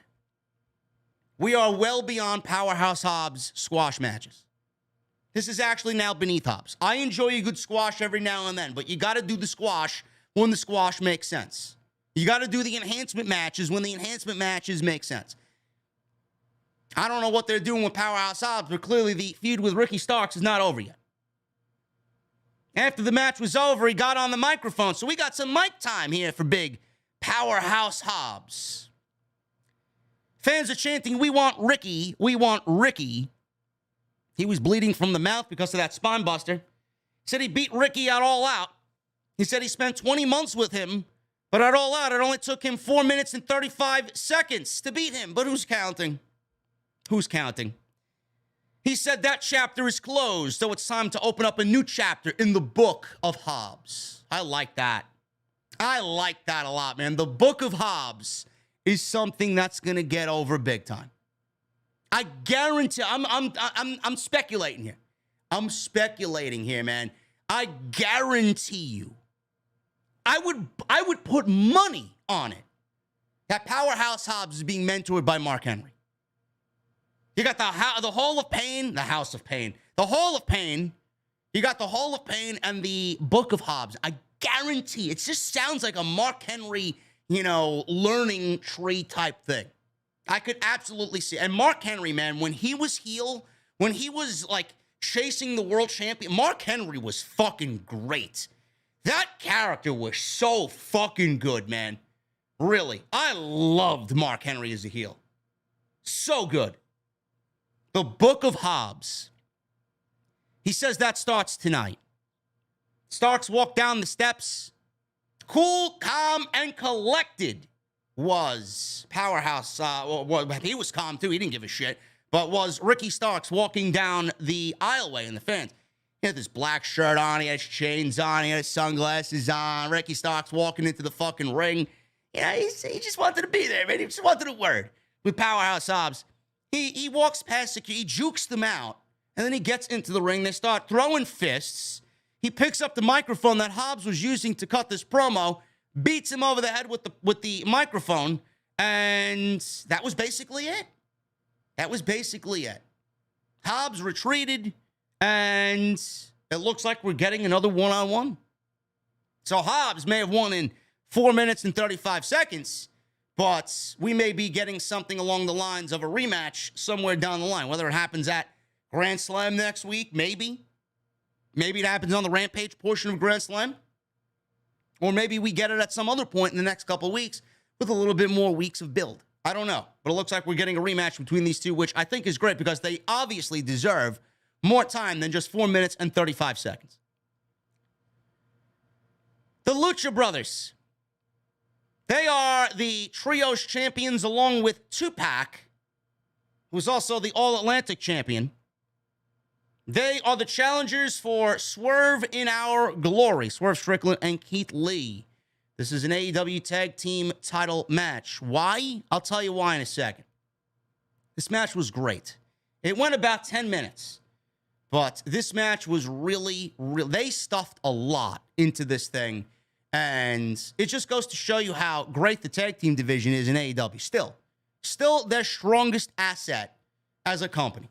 Speaker 2: Powerhouse Hobbs squash matches. This is actually now beneath Hobbs. I enjoy a good squash every now and then, but you got to do the squash when the squash makes sense. You got to do the enhancement matches when the enhancement matches make sense. I don't know what they're doing with Powerhouse Hobbs, but clearly the feud with Ricky Starks is not over yet. After the match was over, he got on the microphone, so we got some mic time here for big Powerhouse Hobbs. Fans are chanting, "We want Ricky, we want Ricky." He was bleeding from the mouth because of that spine buster. He said he beat Ricky at All Out. He said he spent 20 months with him, but at All Out, it only took him 4 minutes and 35 seconds to beat him. But who's counting? Who's counting? He said that chapter is closed, so it's time to open up a new chapter in the book of Hobbs. I like that. I like that a lot, man. The book of Hobbs is something that's going to get over big time. I guarantee, I'm speculating here. I'm speculating here, man. I guarantee you, I would put money on it that Powerhouse Hobbs is being mentored by Mark Henry. You got the Hall of Pain, the House of Pain, the Hall of Pain. You got the Hall of Pain and the Book of Hobbs. I guarantee it just sounds like a Mark Henry, learning tree type thing. I could absolutely see. And Mark Henry, man, when he was heel, when he was like chasing the world champion, Mark Henry was fucking great. That character was so fucking good, man. Really. I loved Mark Henry as a heel. So good. The Book of Hobbs. He says that starts tonight. Starks walked down the steps. Cool, calm, and collected was Powerhouse. He was calm, too. He didn't give a shit. But was Ricky Starks walking down the aisleway in the fence. He had this black shirt on. He had his chains on. He had his sunglasses on. Ricky Starks walking into the fucking ring. He just wanted to be there, man. He just wanted a word with Powerhouse Hobbs. He walks past security, he jukes them out, and then he gets into the ring. They start throwing fists. He picks up the microphone that Hobbs was using to cut this promo, beats him over the head with the microphone, and that was basically it. That was basically it. Hobbs retreated, and it looks like we're getting another one-on-one. So Hobbs may have won in 4 minutes and 35 seconds, but we may be getting something along the lines of a rematch somewhere down the line. Whether it happens at Grand Slam next week, maybe. Maybe it happens on the Rampage portion of Grand Slam. Or maybe we get it at some other point in the next couple of weeks with a little bit more weeks of build. I don't know. But it looks like we're getting a rematch between these two, which I think is great because they obviously deserve more time than just 4 minutes and 35 seconds. The Lucha Brothers. They are the Trios champions along with PAC, who's also the All-Atlantic champion. They are the challengers for Swerve In Our Glory, Swerve Strickland and Keith Lee. This is an AEW Tag Team title match. Why? I'll tell you why in a second. This match was great. It went about 10 minutes, but this match was really, they stuffed a lot into this thing, and it just goes to show you how great the tag team division is in AEW. Still their strongest asset as a company.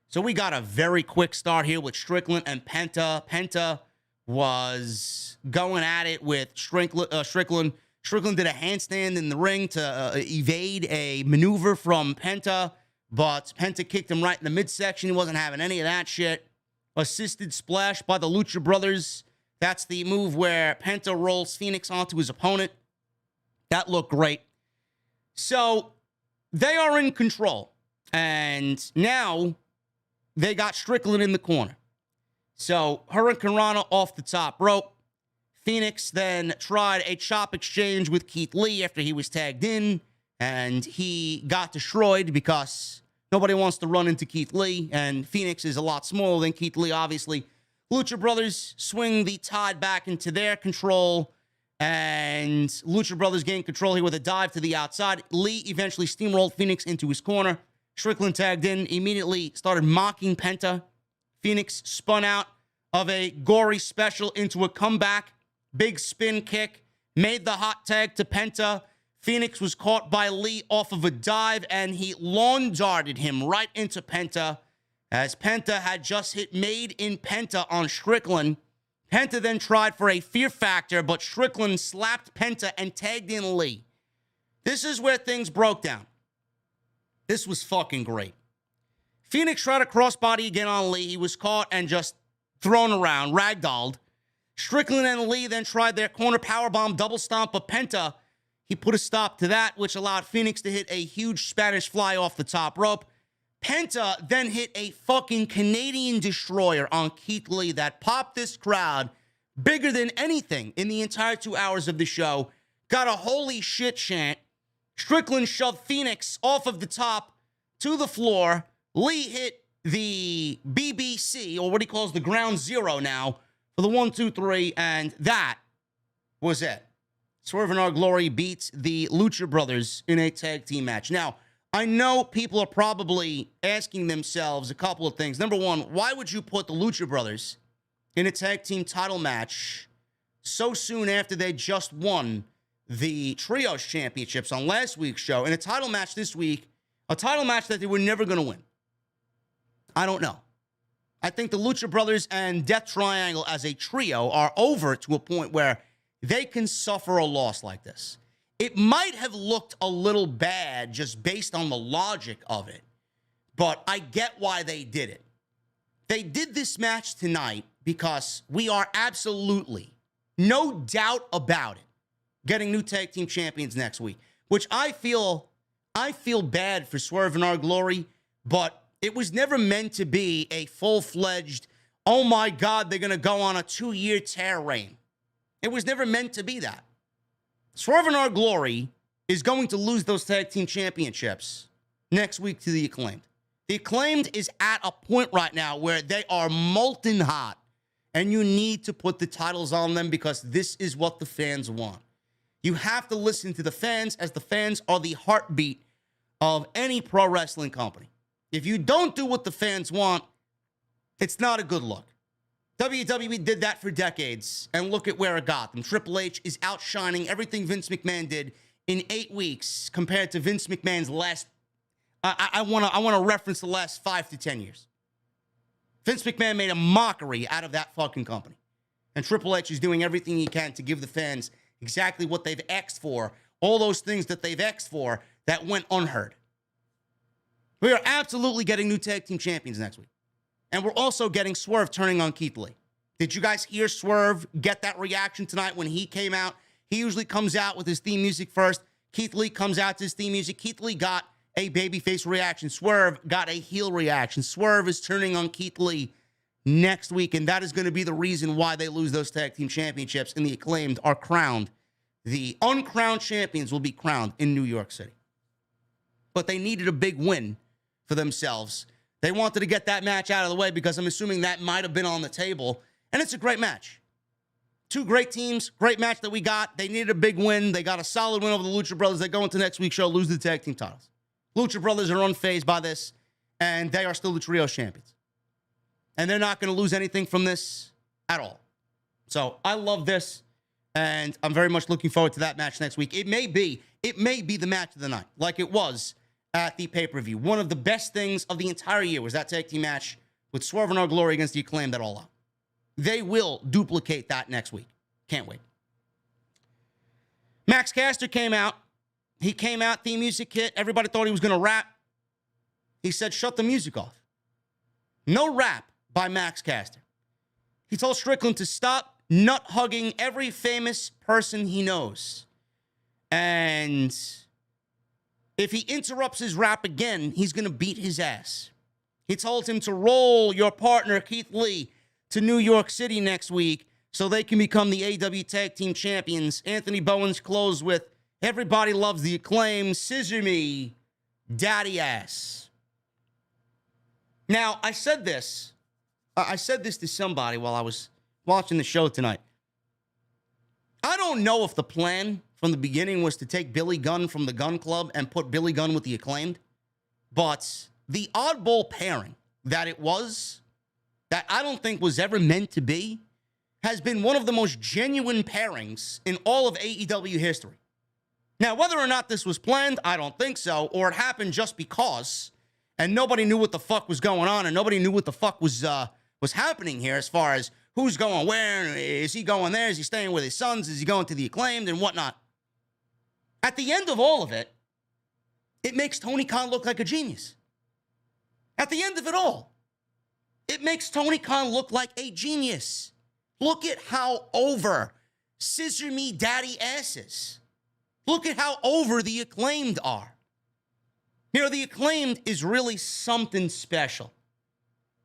Speaker 2: So we got a very quick start here with Strickland and Penta. Penta was going at it with Strickland. Strickland did a handstand in the ring to evade a maneuver from Penta, but Penta kicked him right in the midsection. He wasn't having any of that shit. Assisted splash by the Lucha Brothers. That's the move where Penta rolls Phoenix onto his opponent. That looked great. So they are in control. And now they got Strickland in the corner. So Hurricane Rana off the top rope. Phoenix then tried a chop exchange with Keith Lee after he was tagged in, and he got destroyed because nobody wants to run into Keith Lee, and Phoenix is a lot smaller than Keith Lee, obviously. Lucha Brothers swing the Tide back into their control, and Lucha Brothers gain control here with a dive to the outside. Lee eventually steamrolled Phoenix into his corner. Strickland tagged in, immediately started mocking Penta. Phoenix spun out of a gory special into a comeback. Big spin kick. Made the hot tag to Penta. Phoenix was caught by Lee off of a dive, and he lawn darted him right into Penta, as Penta had just hit Made in Penta on Strickland. Penta then tried for a fear factor, but Strickland slapped Penta and tagged in Lee. This is where things broke down. This was fucking great. Phoenix tried a crossbody again on Lee. He was caught and just thrown around, ragdolled. Strickland and Lee then tried their corner powerbomb double stomp, but Penta, he put a stop to that, which allowed Phoenix to hit a huge Spanish fly off the top rope. Penta then hit a fucking Canadian destroyer on Keith Lee that popped this crowd bigger than anything in the entire 2 hours of the show. Got a holy shit chant. Strickland shoved Phoenix off of the top to the floor. Lee hit the BBC, or what he calls the ground zero now, for the 1, 2, 3, and that was it. Swerve In Our Glory beats the Lucha Brothers in a tag team match. Now, I know people are probably asking themselves a couple of things. Number one, why would you put the Lucha Brothers in a tag team title match so soon after they just won the Trios Championships on last week's show, in a title match this week, a title match that they were never going to win? I don't know. I think the Lucha Brothers and Death Triangle as a trio are over to a point where they can suffer a loss like this. It might have looked a little bad just based on the logic of it, but I get why they did it. They did this match tonight because we are absolutely, no doubt about it, getting new tag team champions next week, which I feel bad for Swerve In Our Glory, but it was never meant to be a full-fledged, oh my God, they're going to go on a 2-year tear reign. It was never meant to be that. Swerve In Our Glory is going to lose those tag team championships next week to the Acclaimed. The Acclaimed is at a point right now where they are molten hot, and you need to put the titles on them because this is what the fans want. You have to listen to the fans, as the fans are the heartbeat of any pro wrestling company. If you don't do what the fans want, it's not a good look. WWE did that for decades, and look at where it got them. Triple H is outshining everything Vince McMahon did in 8 weeks compared to Vince McMahon's last, I want to reference the last 5 to 10 years. Vince McMahon made a mockery out of that fucking company. And Triple H is doing everything he can to give the fans exactly what they've asked for, all those things that they've asked for that went unheard. We are absolutely getting new tag team champions next week. And we're also getting Swerve turning on Keith Lee. Did you guys hear Swerve get that reaction tonight when he came out? He usually comes out with his theme music first. Keith Lee comes out to his theme music. Keith Lee got a babyface reaction. Swerve got a heel reaction. Swerve is turning on Keith Lee next week, and that is going to be the reason why they lose those tag team championships, and the Acclaimed are crowned. The uncrowned champions will be crowned in New York City. But they needed a big win for themselves. They wanted to get that match out of the way because I'm assuming that might have been on the table, and it's a great match. Two great teams, great match that we got. They needed a big win. They got a solid win over the Lucha Brothers. They go into next week's show, lose the tag team titles. Lucha Brothers are unfazed by this, and they are still the trio champions. And they're not going to lose anything from this at all. So I love this, and I'm very much looking forward to that match next week. It may be the match of the night, like it was at the pay-per-view. One of the best things of the entire year was that tag team match with Swerve In Our Glory against the Acclaimed at All Out. They will duplicate that next week. Can't wait. Max Caster came out. He came out, theme music hit. Everybody thought he was going to rap. He said, shut the music off. No rap by Max Caster. He told Strickland to stop nut-hugging every famous person he knows. And if he interrupts his rap again, he's going to beat his ass. He told him to roll your partner, Keith Lee, to New York City next week so they can become the AEW Tag Team Champions. Anthony Bowens closed with, everybody loves the Acclaim, scissor me, daddy ass. Now, I said this to somebody while I was watching the show tonight. I don't know if the plan from the beginning was to take Billy Gunn from the Gun Club and put Billy Gunn with the Acclaimed, but the oddball pairing that it was, that I don't think was ever meant to be, has been one of the most genuine pairings in all of AEW history. Now, whether or not this was planned, I don't think so, or it happened just because, and nobody knew what the fuck was going on, and nobody knew what the fuck was happening here as far as who's going where, and is he going there, is he staying with his sons, is he going to the Acclaimed, and whatnot. At the end of all of it, it makes Tony Khan look like a genius. At the end of it all, it makes Tony Khan look like a genius. Look at how over scissor me daddy asses. Look at how over the Acclaimed are. You know, the Acclaimed is really something special.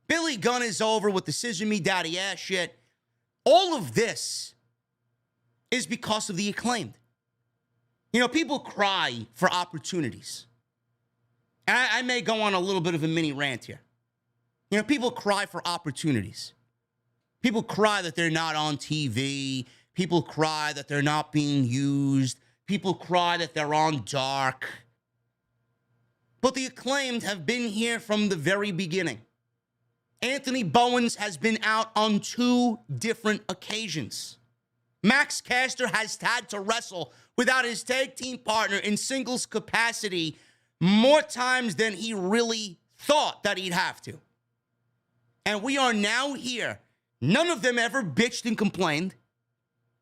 Speaker 2: Billy Gunn is over with the scissor me daddy ass shit. All of this is because of the Acclaimed. You know, people cry for opportunities. And I may go on a little bit of a mini rant here. You know, people cry for opportunities. People cry that they're not on TV. People cry that they're not being used. People cry that they're on dark. But the Acclaimed have been here from the very beginning. Anthony Bowens has been out on 2 different occasions. Max Caster has had to wrestle without his tag team partner in singles capacity more times than he really thought that he'd have to. And we are now here. None of them ever bitched and complained.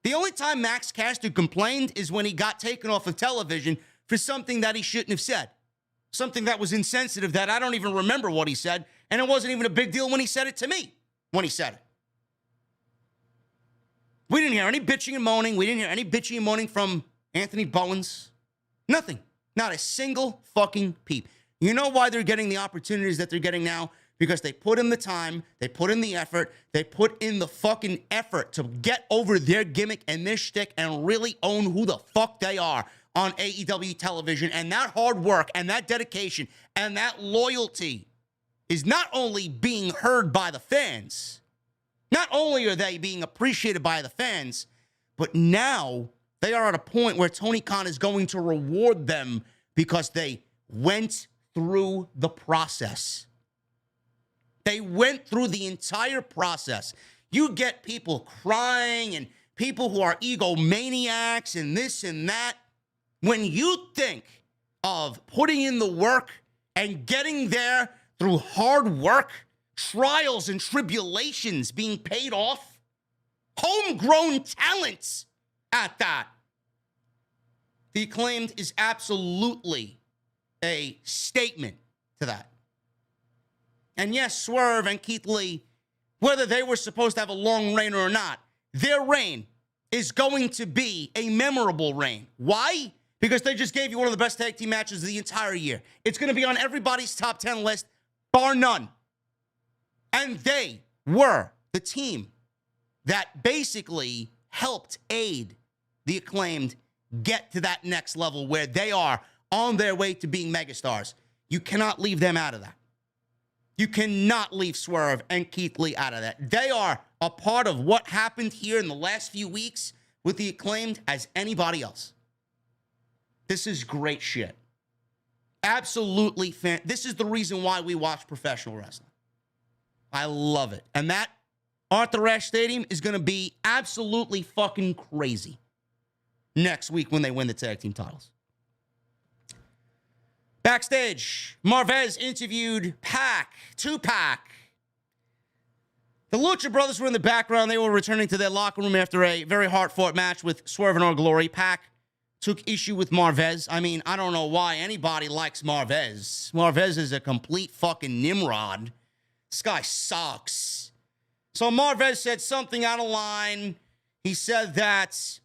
Speaker 2: The only time Max Caster complained is when he got taken off of television for something that he shouldn't have said. Something that was insensitive that I don't even remember what he said. And it wasn't even a big deal when he said it to me, when he said it. We didn't hear any bitching and moaning. We didn't hear any bitching and moaning from Anthony Bowens. Nothing. Not a single fucking peep. You know why they're getting the opportunities that they're getting now? Because they put in the time, they put in the effort, they put in the fucking effort to get over their gimmick and their shtick and really own who the fuck they are on AEW television. And that hard work and that dedication and that loyalty is not only being heard by the fans, not only are they being appreciated by the fans, but now they are at a point where Tony Khan is going to reward them because they went through the process. They went through the entire process. You get people crying and people who are egomaniacs and this and that. When you think of putting in the work and getting there through hard work, trials and tribulations being paid off, homegrown talents at that, the Acclaimed is absolutely a statement to that. And yes, Swerve and Keith Lee whether they were supposed to have a long reign or not, their reign is going to be a memorable reign. Why? Because they just gave you one of the best tag team matches of the entire year. It's going to be on everybody's top 10 list, bar none. And they were the team that basically helped aid the Acclaimed get to that next level where they are on their way to being megastars. You cannot leave them out of that. You cannot leave Swerve and Keith Lee out of that. They are a part of what happened here in the last few weeks with the Acclaimed as anybody else. This is great shit. Absolutely this is the reason why we watch professional wrestling. I love it. And that Arthur Ashe Stadium is going to be absolutely fucking crazy next week when they win the tag team titles. Backstage, Marvez interviewed PAC, Tupac. The Lucha Brothers were in the background. They were returning to their locker room after a very hard-fought match with Swerve In Our Glory. PAC took issue with Marvez. I mean, I don't know why anybody likes Marvez. Marvez is a complete fucking Nimrod. This guy sucks. So Marvez said something out of line. He said that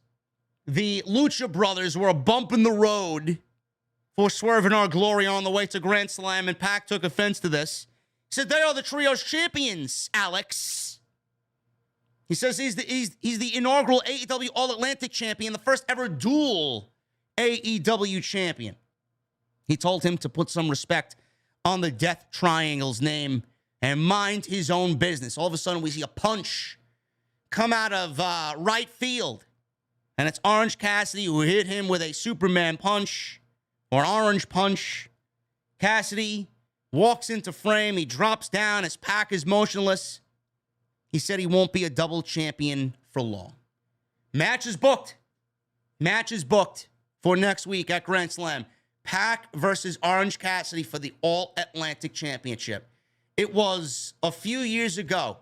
Speaker 2: the Lucha Brothers were a bump in the road for Swerve In Our Glory on the way to Grand Slam, and PAC took offense to this. He said, they are the trios champions, Alex. He says he's the inaugural AEW All-Atlantic champion, the first ever dual AEW champion. He told him to put some respect on the Death Triangle's name and mind his own business. All of a sudden, we see a punch come out of right field, and it's Orange Cassidy who hit him with a Superman punch or an orange punch. Cassidy walks into frame. He drops down as PAC is motionless. He said he won't be a double champion for long. Match is booked. Match is booked for next week at Grand Slam. PAC versus Orange Cassidy for the All-Atlantic Championship. It was a few years ago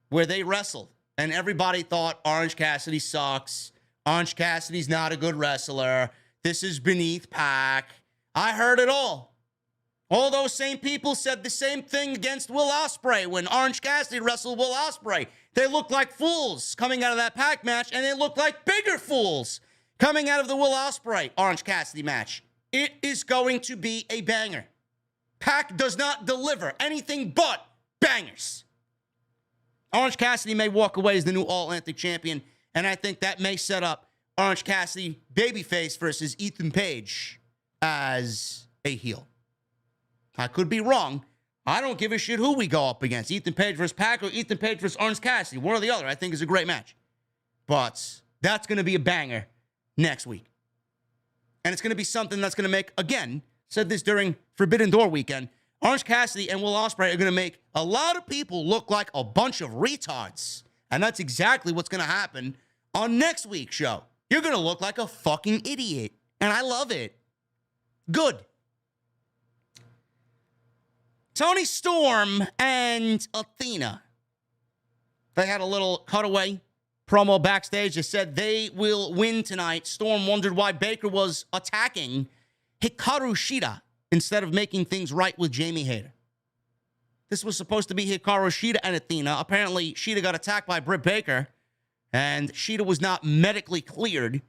Speaker 2: where they wrestled, and everybody thought Orange Cassidy sucks. Orange Cassidy's not a good wrestler. This is beneath PAC. I heard it all. All those same people said the same thing against Will Ospreay when Orange Cassidy wrestled Will Ospreay. They looked like fools coming out of that PAC match, and they looked like bigger fools coming out of the Will Ospreay Orange Cassidy match. It is going to be a banger. PAC does not deliver anything but bangers. Orange Cassidy may walk away as the new All-Atlantic champion, and I think that may set up Orange Cassidy babyface versus Ethan Page as a heel. I could be wrong. I don't give a shit who we go up against. Ethan Page versus PAC or Ethan Page versus Orange Cassidy. One or the other, I think, is a great match. But that's going to be a banger next week. And it's going to be something that's going to make, again, said this during Forbidden Door weekend, Orange Cassidy and Will Ospreay are going to make a lot of people look like a bunch of retards. And that's exactly what's going to happen on next week's show. You're going to look like a fucking idiot. And I love it. Good. Toni Storm and Athena. They had a little cutaway promo backstage. They said they will win tonight. Storm wondered why Baker was attacking Hikaru Shida instead of making things right with Jamie Hayter. This was supposed to be Hikaru Shida and Athena. Apparently, Shida got attacked by Britt Baker, and Shida was not medically cleared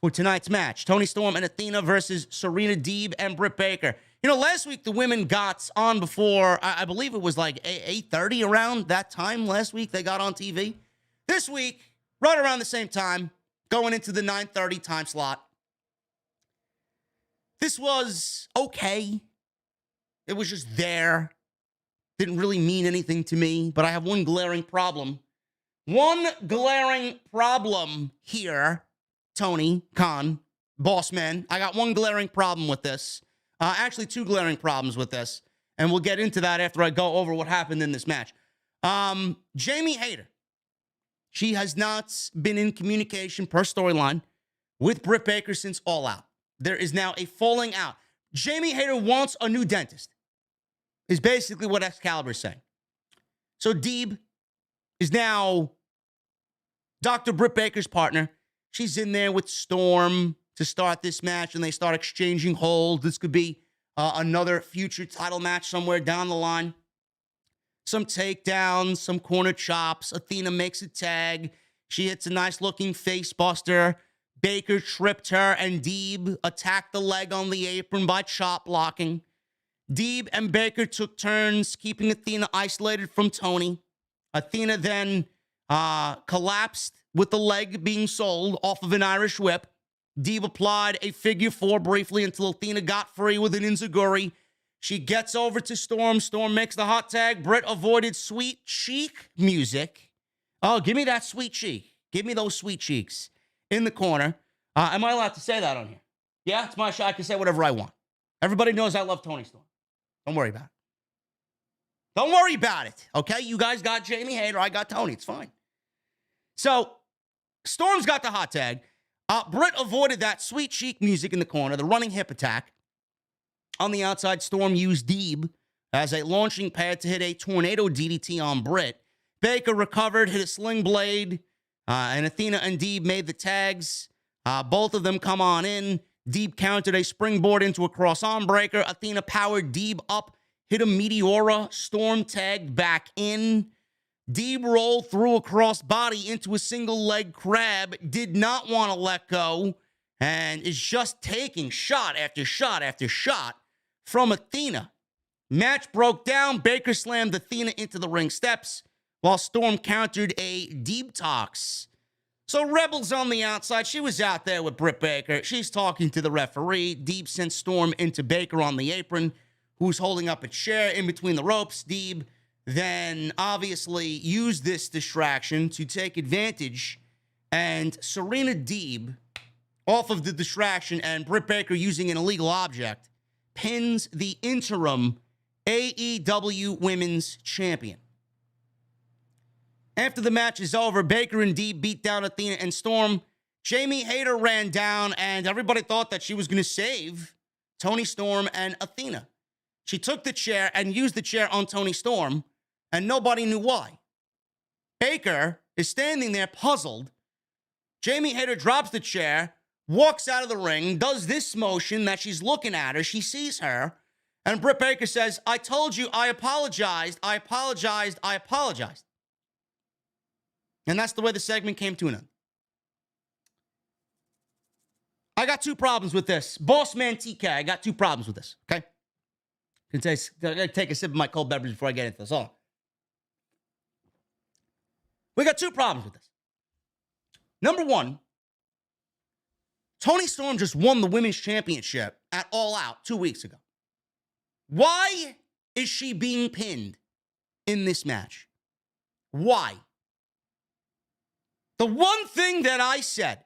Speaker 2: for tonight's match. Toni Storm and Athena versus Serena Deeb and Britt Baker. You know, last week the women got on before, I believe it was like 8:30 around that time last week they got on TV. This week, right around the same time, going into the 9:30 time slot. This was okay. It was just there. Didn't really mean anything to me, but I have one glaring problem. One glaring problem here, Tony Khan, boss man. I got one glaring problem with this. Actually, two glaring problems with this. And we'll get into that after I go over what happened in this match. Jamie Hayter. She has not been in communication per storyline with Britt Baker since All Out. There is now a falling out. Jamie Hayter wants a new dentist, is basically what Excalibur is saying. So Deeb is now Dr. Britt Baker's partner. She's in there with Storm to start this match, and they start exchanging holds. This could be another future title match somewhere down the line. some takedowns, some corner chops. Athena makes a tag. She hits a nice-looking face buster. Baker tripped her, and Deeb attacked the leg on the apron by chop blocking. Deeb and Baker took turns, keeping Athena isolated from Toni. Athena then collapsed with the leg being sold off of an Irish whip. Deeb applied a figure four briefly until Athena got free with an enziguri. She gets over to Storm. Storm makes the hot tag. Britt avoided sweet cheek music. Oh, give me that sweet cheek. Give me those sweet cheeks in the corner. Am I allowed to say that on here? Yeah, it's my show. I can say whatever I want. Everybody knows I love Toni Storm. Don't worry about it. Don't worry about it, okay? You guys got Jamie Hayter. I got Toni. It's fine. So, Storm's got the hot tag. Britt avoided that sweet cheek music in the corner, the running hip attack. On the outside, Storm used Deeb as a launching pad to hit a tornado DDT on Britt. Baker recovered, hit a sling blade, and Athena and Deeb made the tags. Both of them come on in. Deeb countered a springboard into a cross-arm breaker. Athena powered Deeb up, hit a Meteora. Storm tagged back in. Deeb rolled through a crossbody into a single leg crab. Did not want to let go. And is just taking shot after shot after shot from Athena. Match broke down. Baker slammed Athena into the ring steps while Storm countered a Deeb tox. So Rebel's on the outside. She was out there with Britt Baker. She's talking to the referee. Deeb sent Storm into Baker on the apron, who's holding up a chair in between the ropes. Deeb then obviously used this distraction to take advantage, and Serena Deeb, off of the distraction and Britt Baker using an illegal object, pins the interim AEW Women's Champion. After the match is over, Baker and Deeb beat down Athena and Storm. Jamie Hayter ran down, and everybody thought that she was going to save Toni Storm and Athena. She took the chair and used the chair on Toni Storm, and nobody knew why. Baker is standing there puzzled. Jamie Hayter drops the chair, walks out of the ring, does this motion that she's looking at her. She sees her, and Britt Baker says, "I told you, I apologized, I apologized, I apologized." And that's the way the segment came to an end. I got two problems with this. Boss man TK, I got two problems with this, okay? I gotta take a sip of my cold beverage before I get into this. Hold on. We got two problems with this. Number one, Toni Storm just won the Women's Championship at All Out 2 weeks ago. Why is she being pinned in this match? Why? The one thing that I said,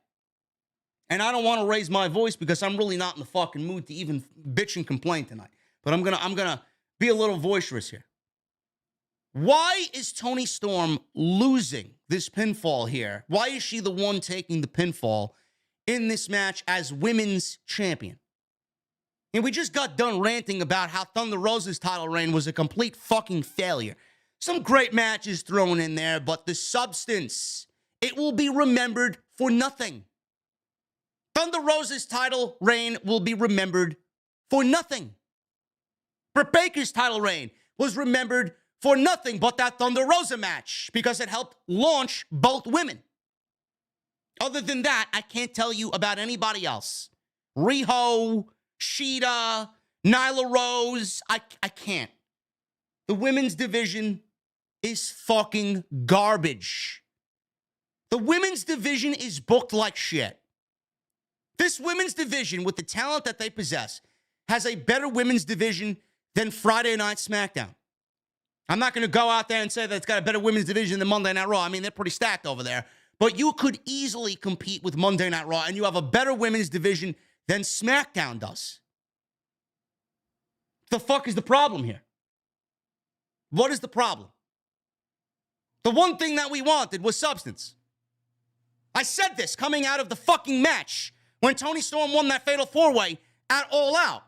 Speaker 2: and I don't want to raise my voice because I'm really not in the fucking mood to even bitch and complain tonight, but I'm gonna be a little boisterous here. Why is Toni Storm losing this pinfall here? Why is she the one taking the pinfall in this match as women's champion? And we just got done ranting about how Thunder Rosa's title reign was a complete fucking failure. Some great matches thrown in there, but the substance, it will be remembered for nothing. Thunder Rosa's title reign will be remembered for nothing. Britt Baker's title reign was remembered for nothing but that Thunder Rosa match because it helped launch both women. Other than that, I can't tell you about anybody else. Riho, Shida, Nyla Rose, I can't. The women's division is fucking garbage. The women's division is booked like shit. This women's division, with the talent that they possess, has a better women's division than Friday Night SmackDown. I'm not going to go out there and say that it's got a better women's division than Monday Night Raw. I mean, they're pretty stacked over there. But you could easily compete with Monday Night Raw, and you have a better women's division than SmackDown does. The fuck is the problem here? What is the problem? The one thing that we wanted was substance. I said this coming out of the fucking match when Toni Storm won that fatal four-way at All Out.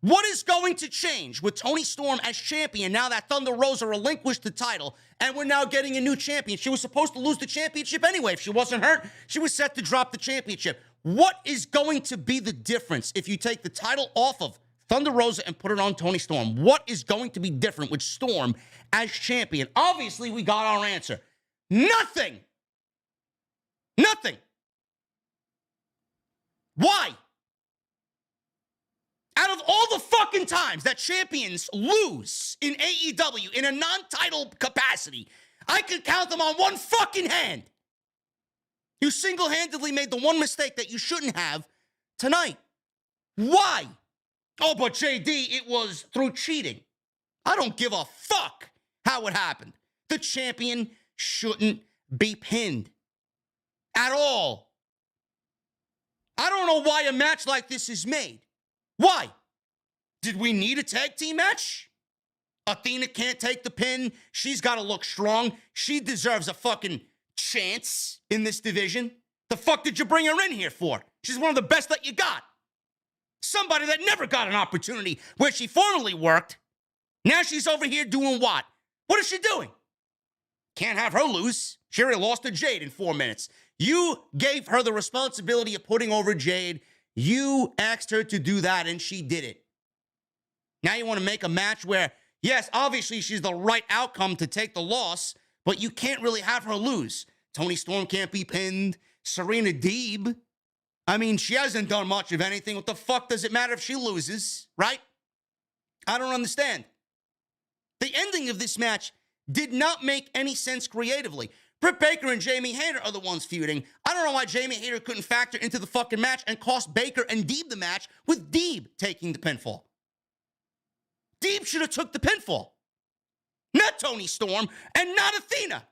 Speaker 2: What is going to change with Toni Storm as champion now that Thunder Rosa relinquished the title and we're now getting a new champion? She was supposed to lose the championship anyway. If she wasn't hurt, she was set to drop the championship. What is going to be the difference if you take the title off of Thunder Rosa and put it on Toni Storm. What is going to be different with Storm as champion? Obviously, we got our answer. Nothing. Nothing. Why? Out of all the fucking times that champions lose in AEW in a non-title capacity, I can count them on one fucking hand. You single-handedly made the one mistake that you shouldn't have tonight. Why? Oh, but JD, it was through cheating. I don't give a fuck how it happened. The champion shouldn't be pinned at all. I don't know why a match like this is made. Why? Did we need a tag team match? Athena can't take the pin. She's got to look strong. She deserves a fucking chance in this division. The fuck did you bring her in here for? She's one of the best that you got. Somebody that never got an opportunity where she formerly worked. Now she's over here doing what? What is she doing? Can't have her lose. She already lost to Jade in 4 minutes. You gave her the responsibility of putting over Jade. You asked her to do that, and she did it. Now you want to make a match where, yes, obviously she's the right outcome to take the loss, but you can't really have her lose. Toni Storm can't be pinned. Serena Deeb, I mean, she hasn't done much of anything. What the fuck does it matter if she loses, right? I don't understand. The ending of this match did not make any sense creatively. Britt Baker and Jamie Hayter are the ones feuding. I don't know why Jamie Hayter couldn't factor into the fucking match and cost Baker and Deeb the match with Deeb taking the pinfall. Deeb should have took the pinfall. Not Toni Storm and not Athena.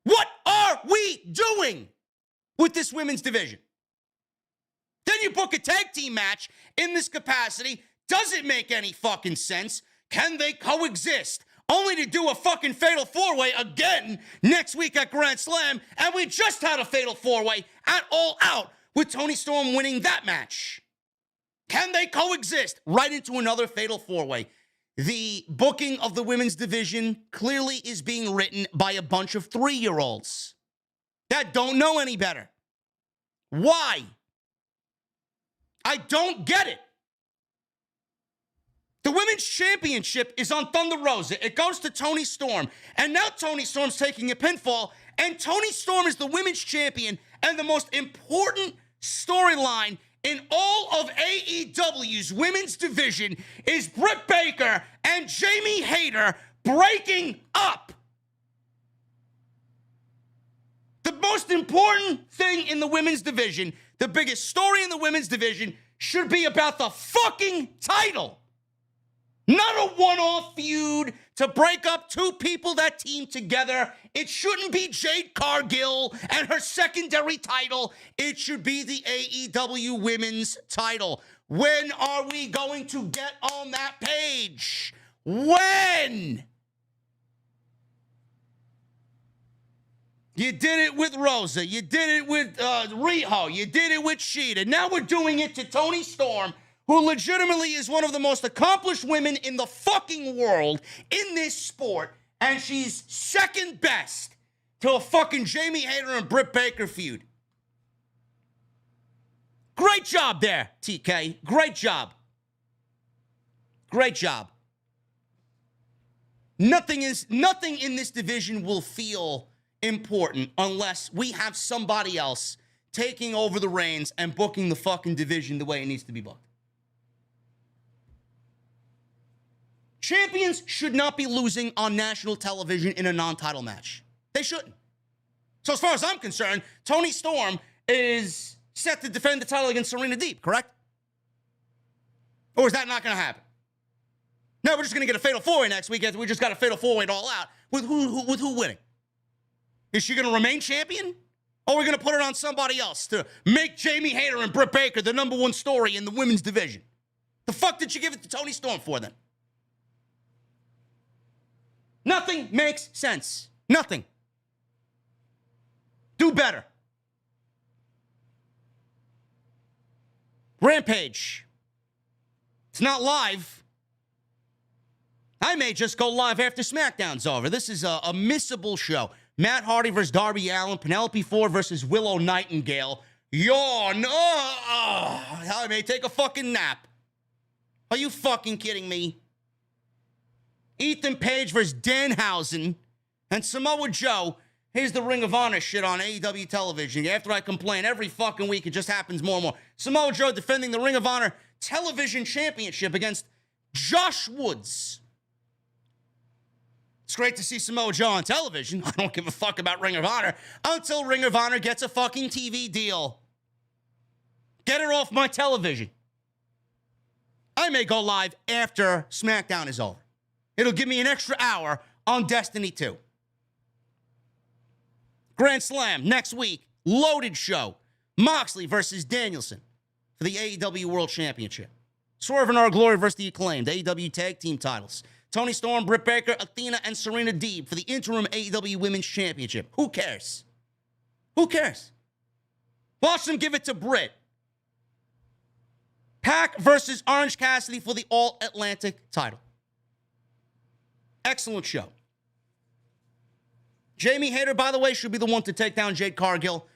Speaker 2: What are we doing with this women's division? Then you book a tag team match in this capacity. Does it make any fucking sense? Can they coexist? Only to do a fucking fatal four-way again next week at Grand Slam, and we just had a fatal four-way at All Out with Toni Storm winning that match. Can they coexist? Right into another fatal four-way. The booking of the women's division clearly is being written by a bunch of 3-year-olds that don't know any better. Why? I don't get it. The women's championship is on Thunder Rosa. It goes to Toni Storm. And now Toni Storm's taking a pinfall. And Toni Storm is the women's champion. And the most important storyline in all of AEW's women's division is Britt Baker and Jamie Hayter breaking up. The most important thing in the women's division, the biggest story in the women's division, should be about the fucking title. Not a one-off feud to break up two people that team together. It shouldn't be Jade Cargill and her secondary title. It should be the AEW women's title. When are we going to get on that page? When? You did it with Rosa. You did it with Riho. You did it with Sheeta. Now we're doing it to Toni Storm, who legitimately is one of the most accomplished women in the fucking world in this sport, and she's second best to a fucking Jamie Hayter and Britt Baker feud. Great job there, TK. Great job. Great job. Nothing in this division will feel important unless we have somebody else taking over the reins and booking the fucking division the way it needs to be booked. Champions should not be losing on national television in a non-title match. They shouldn't. So as far as I'm concerned, Toni Storm is set to defend the title against Serena Deeb, correct? Or is that not going to happen? No, we're just going to get a fatal four-way next week. We just got a fatal four-way all out. With who winning? Is she going to remain champion? Or are we going to put it on somebody else to make Jamie Hayter and Britt Baker the number one story in the women's division? The fuck did you give it to Toni Storm for then? Nothing makes sense. Nothing. Do better. Rampage. It's not live. I may just go live after SmackDown's over. This is a missable show. Matt Hardy versus Darby Allin. Penelope Ford versus Willow Nightingale. Yawn. I may take a fucking nap. Are you fucking kidding me? Ethan Page versus Danhausen and Samoa Joe. Here's the Ring of Honor shit on AEW television. After I complain every fucking week, it just happens more and more. Samoa Joe defending the Ring of Honor television championship against Josh Woods. It's great to see Samoa Joe on television. I don't give a fuck about Ring of Honor until Ring of Honor gets a fucking TV deal. Get it off my television. I may go live after SmackDown is over. It'll give me an extra hour on Destiny 2. Grand Slam next week. Loaded show. Moxley versus Danielson for the AEW World Championship. Swerve In Our Glory versus the Acclaimed. AEW Tag Team titles. Toni Storm, Britt Baker, Athena, and Serena Deeb for the interim AEW Women's Championship. Who cares? Who cares? Watch them give it to Britt. PAC versus Orange Cassidy for the All-Atlantic title. Excellent show. Jamie Hayter, by the way, should be the one to take down Jade Cargill.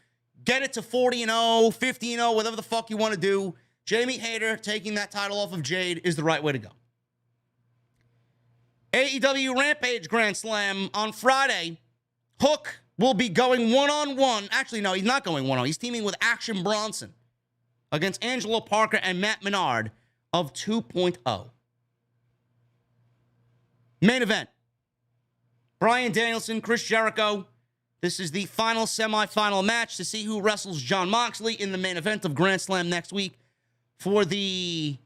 Speaker 2: Get it to 40-0, 50-0, whatever the fuck you want to do. Jamie Hayter taking that title off of Jade is the right way to go. AEW Rampage Grand Slam on Friday. Hook will be going one-on-one. Actually, no, he's not going one-on-one. He's teaming with Action Bronson against Angelo Parker and Matt Menard of 2.0. Main event. Bryan Danielson, Chris Jericho. This is the final semifinal match to see who wrestles Jon Moxley in the main event of Grand Slam next week for the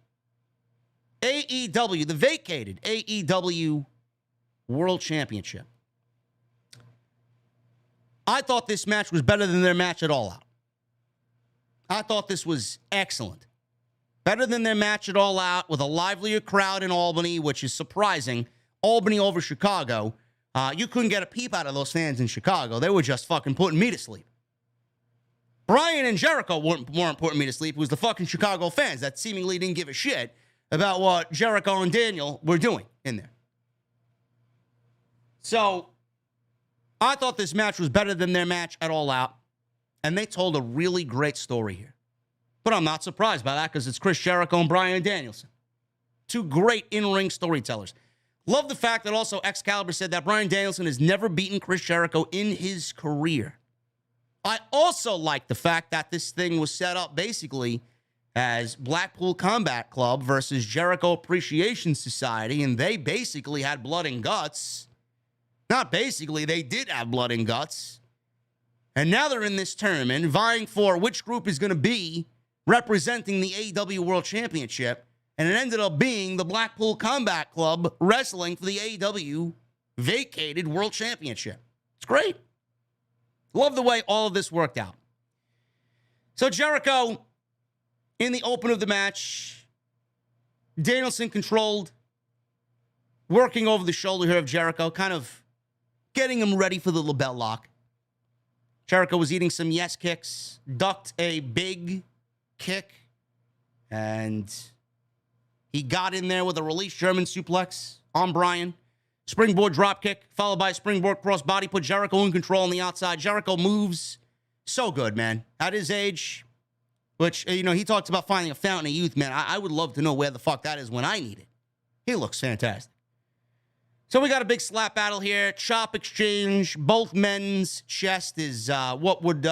Speaker 2: AEW, the vacated AEW World Championship. I thought this match was better than their match at All Out. I thought this was excellent. Better than their match at All Out with a livelier crowd in Albany, which is surprising. Albany over Chicago. You couldn't get a peep out of those fans in Chicago. They were just fucking putting me to sleep. Bryan and Jericho weren't putting me to sleep. It was the fucking Chicago fans that seemingly didn't give a shit about what Jericho and Daniel were doing in there. So, I thought this match was better than their match at All Out. And they told a really great story here. But I'm not surprised by that because it's Chris Jericho and Bryan Danielson. Two great in-ring storytellers. Love the fact that also Excalibur said that Bryan Danielson has never beaten Chris Jericho in his career. I also like the fact that this thing was set up basically as Blackpool Combat Club versus Jericho Appreciation Society, and they basically had blood and guts. Not basically, they did have blood and guts. And now they're in this tournament vying for which group is going to be representing the AEW World Championship. And it ended up being the Blackpool Combat Club wrestling for the AEW vacated World Championship. It's great. Love the way all of this worked out. So Jericho, in the open of the match, Danielson controlled, working over the shoulder here of Jericho, kind of getting him ready for the label lock. Jericho was eating some yes kicks, ducked a big kick, and he got in there with a release German suplex on Bryan. Springboard dropkick, followed by a springboard crossbody, put Jericho in control on the outside. Jericho moves so good, man. At his age, which, he talks about finding a fountain of youth, man. I would love to know where the fuck that is when I need it. He looks fantastic. So we got a big slap battle here. Chop exchange. Both men's chest is what would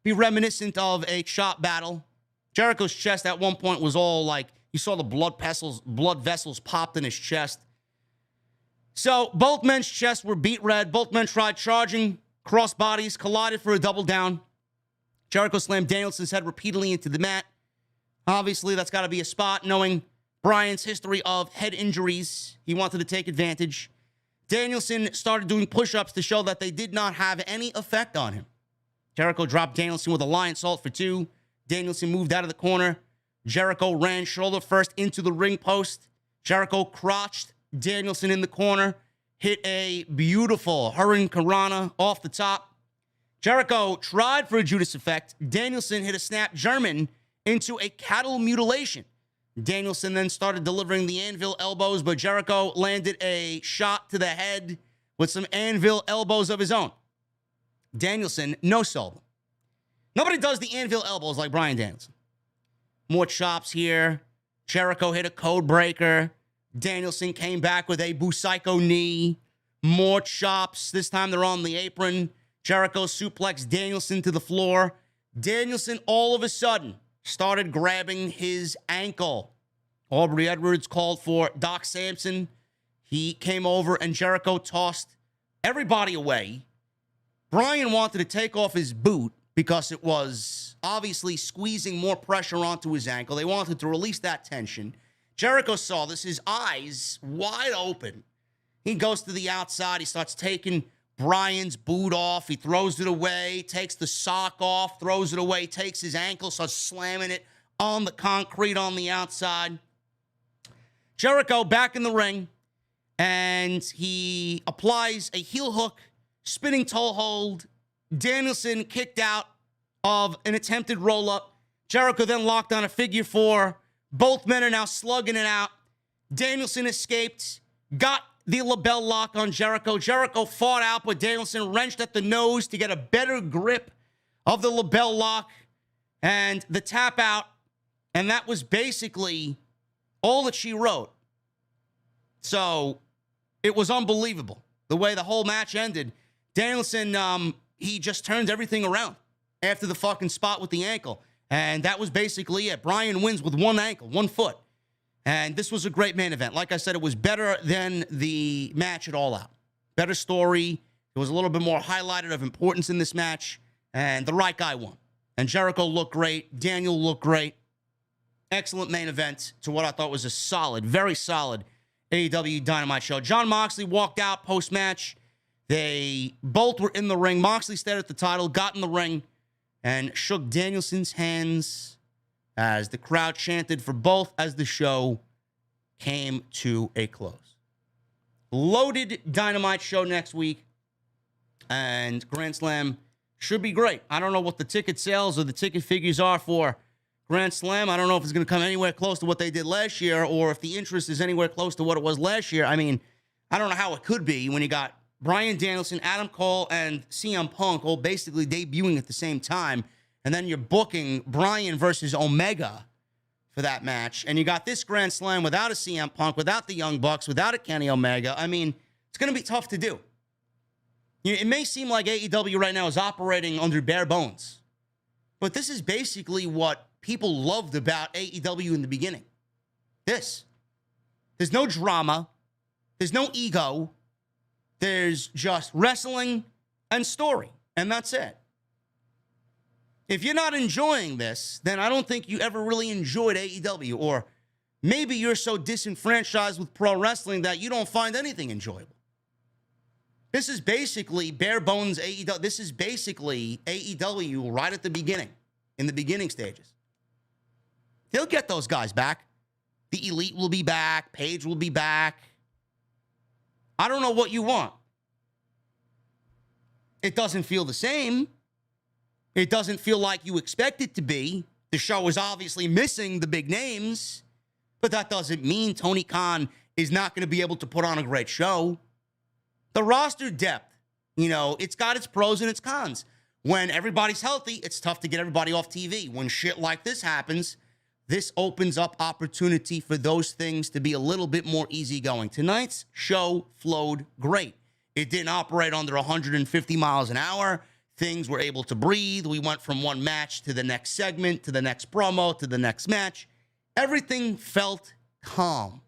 Speaker 2: be reminiscent of a chop battle. Jericho's chest at one point was all like, you saw the blood vessels popped in his chest. So both men's chests were beat red. Both men tried charging crossbodies, collided for a double down. Jericho slammed Danielson's head repeatedly into the mat. Obviously, that's got to be a spot. Knowing Bryan's history of head injuries, he wanted to take advantage. Danielson started doing push-ups to show that they did not have any effect on him. Jericho dropped Danielson with a lion salt for 2. Danielson moved out of the corner. Jericho ran shoulder first into the ring post. Jericho crotched Danielson in the corner. Hit a beautiful Hurricane Karana off the top. Jericho tried for a Judas effect. Danielson hit a snap German into a cattle mutilation. Danielson then started delivering the anvil elbows, but Jericho landed a shot to the head with some anvil elbows of his own. Danielson no-sold him. Nobody does the anvil elbows like Bryan Danielson. More chops here. Jericho hit a code breaker. Danielson came back with a Busaiku knee. More chops. This time they're on the apron. Jericho suplexed Danielson to the floor. Danielson all of a sudden started grabbing his ankle. Aubrey Edwards called for Doc Samson. He came over and Jericho tossed everybody away. Bryan wanted to take off his boot because it was obviously squeezing more pressure onto his ankle. They wanted to release that tension. Jericho saw this, his eyes wide open. He goes to the outside. He starts taking Bryan's boot off. He throws it away, takes the sock off, throws it away, takes his ankle, starts slamming it on the concrete on the outside. Jericho back in the ring, and he applies a heel hook, spinning toe hold. Danielson kicked out of an attempted roll-up. Jericho then locked on a figure four. Both men are now slugging it out. Danielson escaped, got the label lock on Jericho. Jericho fought out, but Danielson wrenched at the nose to get a better grip of the label lock and the tap out. And that was basically all that she wrote. So it was unbelievable the way the whole match ended. Danielson, he just turned everything around after the fucking spot with the ankle. And that was basically it. Bryan wins with one ankle, 1 foot. And this was a great main event. Like I said, it was better than the match at All Out. Better story. There was a little bit more highlighted of importance in this match. And the right guy won. And Jericho looked great. Daniel looked great. Excellent main event to what I thought was a solid, very solid AEW Dynamite show. Jon Moxley walked out post-match. They both were in the ring. Moxley stayed at the title, got in the ring, and shook Danielson's hands as the crowd chanted for both as the show came to a close. Loaded Dynamite show next week, and Grand Slam should be great. I don't know what the ticket sales or the ticket figures are for Grand Slam. I don't know if it's going to come anywhere close to what they did last year or if the interest is anywhere close to what it was last year. I mean, I don't know how it could be when you got Bryan Danielson, Adam Cole, and CM Punk all basically debuting at the same time. And then you're booking Bryan versus Omega for that match. And you got this Grand Slam without a CM Punk, without the Young Bucks, without a Kenny Omega. I mean, it's going to be tough to do. It may seem like AEW right now is operating under bare bones. But this is basically what people loved about AEW in the beginning. This. There's no drama. There's no ego. There's just wrestling and story. And that's it. If you're not enjoying this, then I don't think you ever really enjoyed AEW. Or maybe you're so disenfranchised with pro wrestling that you don't find anything enjoyable. This is basically bare bones AEW. This is basically AEW right at the beginning, in the beginning stages. They'll get those guys back. The Elite will be back. Paige will be back. I don't know what you want. It doesn't feel the same. It doesn't feel like you expect it to be. The show is obviously missing the big names, but that doesn't mean Tony Khan is not going to be able to put on a great show. The roster depth, it's got its pros and its cons. When everybody's healthy, it's tough to get everybody off TV. When shit like this happens, this opens up opportunity for those things to be a little bit more easygoing. Tonight's show flowed great. It didn't operate under 150 miles an hour. Things were able to breathe. We went from one match to the next segment, to the next promo, to the next match. Everything felt calm.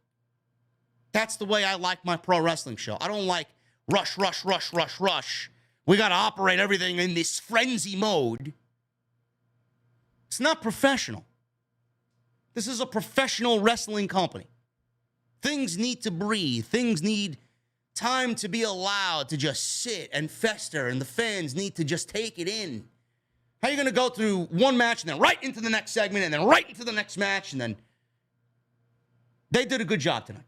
Speaker 2: That's the way I like my pro wrestling show. I don't like rush, rush, rush, rush, rush. We got to operate everything in this frenzy mode. It's not professional. This is a professional wrestling company. Things need to breathe. Things need time to be allowed to just sit and fester, and the fans need to just take it in. How are you going to go through one match and then right into the next segment and then right into the next match? And then they did a good job tonight.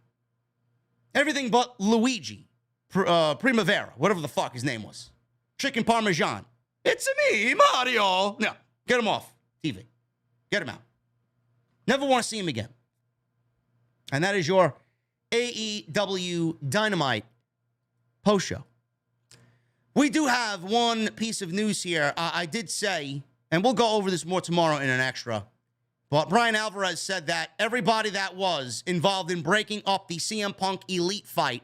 Speaker 2: Everything but Luigi Primavera, whatever the fuck his name was. Chicken Parmesan. It's me, Mario. No, get him off TV. Get him out. Never want to see him again. And that is your AEW Dynamite post show. We do have one piece of news here. I did say, and we'll go over this more tomorrow in an extra, But Brian Alvarez said that everybody that was involved in breaking up the CM Punk Elite fight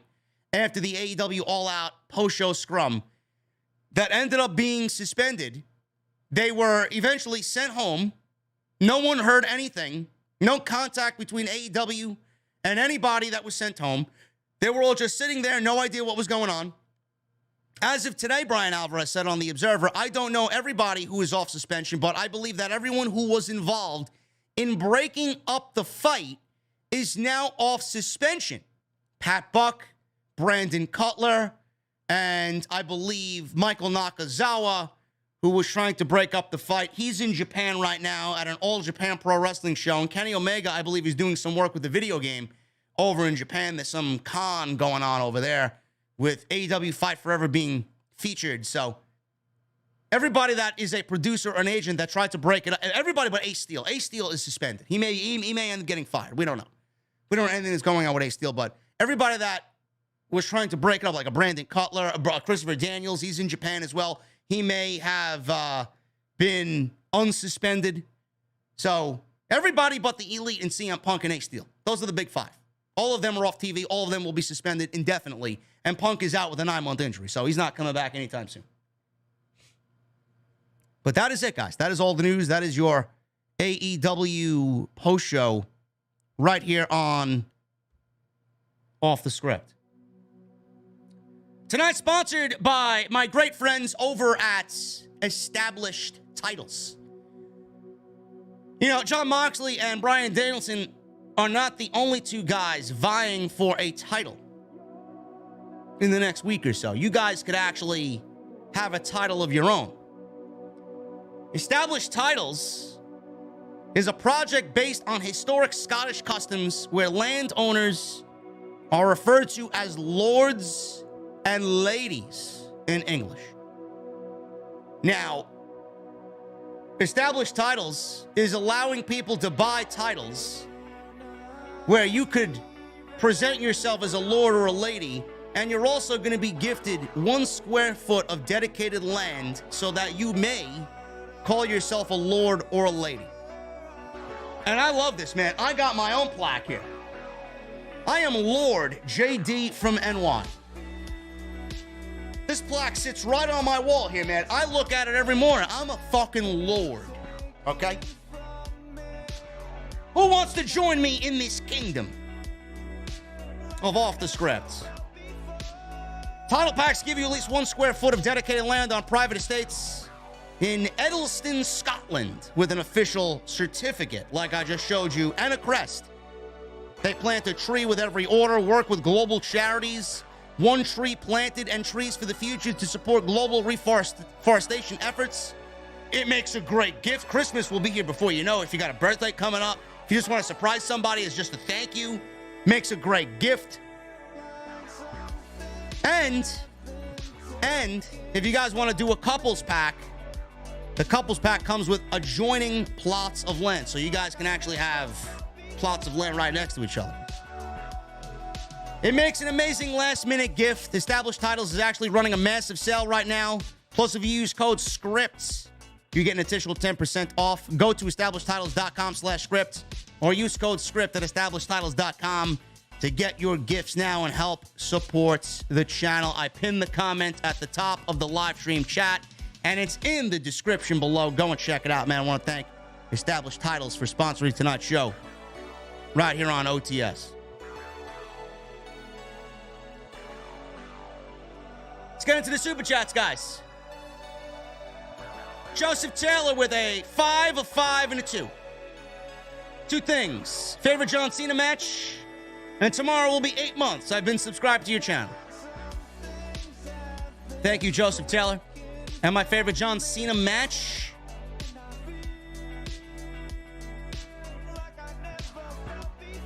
Speaker 2: after the AEW All Out post-show scrum that ended up being suspended, they were eventually sent home. No one heard anything. No contact between AEW and anybody that was sent home. They were all just sitting there, no idea what was going on. As of today, Brian Alvarez said on The Observer, I don't know everybody who is off suspension, but I believe that everyone who was involved in breaking up the fight is now off suspension. Pat Buck, Brandon Cutler, and I believe Michael Nakazawa, who was trying to break up the fight. He's in Japan right now at an All Japan Pro Wrestling show. And Kenny Omega, I believe, is doing some work with the video game over in Japan. There's some con going on over there with AEW Fight Forever being featured. So everybody that is a producer or an agent that tried to break it up, everybody but Ace Steel. Ace Steel is suspended. He may end up getting fired. We don't know. We don't know anything that's going on with Ace Steel, but everybody that was trying to break it up, like a Brandon Cutler, Christopher Daniels, he's in Japan as well. He may have been unsuspended. So everybody but the Elite and CM Punk and Ace Steel. Those are the big five. All of them are off TV. All of them will be suspended indefinitely. And Punk is out with a 9-month injury, so he's not coming back anytime soon. But that is it, guys. That is all the news. That is your AEW post show right here on Off the Script. Tonight, sponsored by my great friends over at Established Titles. You know, Jon Moxley and Bryan Danielson are not the only two guys vying for a title in the next week or so. You guys could actually have a title of your own. Established Titles is a project based on historic Scottish customs where landowners are referred to as lords and ladies in English. Now, Established Titles is allowing people to buy titles where you could present yourself as a lord or a lady, and you're also going to be gifted 1 square foot of dedicated land so that you may call yourself a lord or a lady. And I love this, man. I got my own plaque here. I am Lord JD from NY. This plaque sits right on my wall here, man. I look at it every morning. I'm a fucking lord, okay? Who wants to join me in this kingdom of Off the Scripts? Title packs give you at least 1 square foot of dedicated land on private estates in Edelston, Scotland, with an official certificate, like I just showed you, and a crest. They plant a tree with every order, work with global charities, 1 tree planted and trees for the future to support global reforestation efforts. It makes a great gift. Christmas will be here before you know it. If you got a birthday coming up, if you just want to surprise somebody as just a thank you, makes a great gift. And if you guys want to do a couples pack, the couples pack comes with adjoining plots of land. So you guys can actually have plots of land right next to each other. It makes an amazing last-minute gift. Established Titles is actually running a massive sale right now. Plus, if you use code SCRIPT, you get an additional 10% off. Go to establishedtitles.com/script or use code SCRIPT at establishedtitles.com to get your gifts now and help support the channel. I pinned the comment at the top of the live stream chat, and it's in the description below. Go and check it out, man. I want to thank Established Titles for sponsoring tonight's show right here on OTS. Let's get into the Super Chats, guys. Joseph Taylor with a 5, a 5, and a 2. 2 things. Favorite John Cena match? And tomorrow will be 8 months I've been subscribed to your channel. Thank you, Joseph Taylor. And my favorite John Cena match?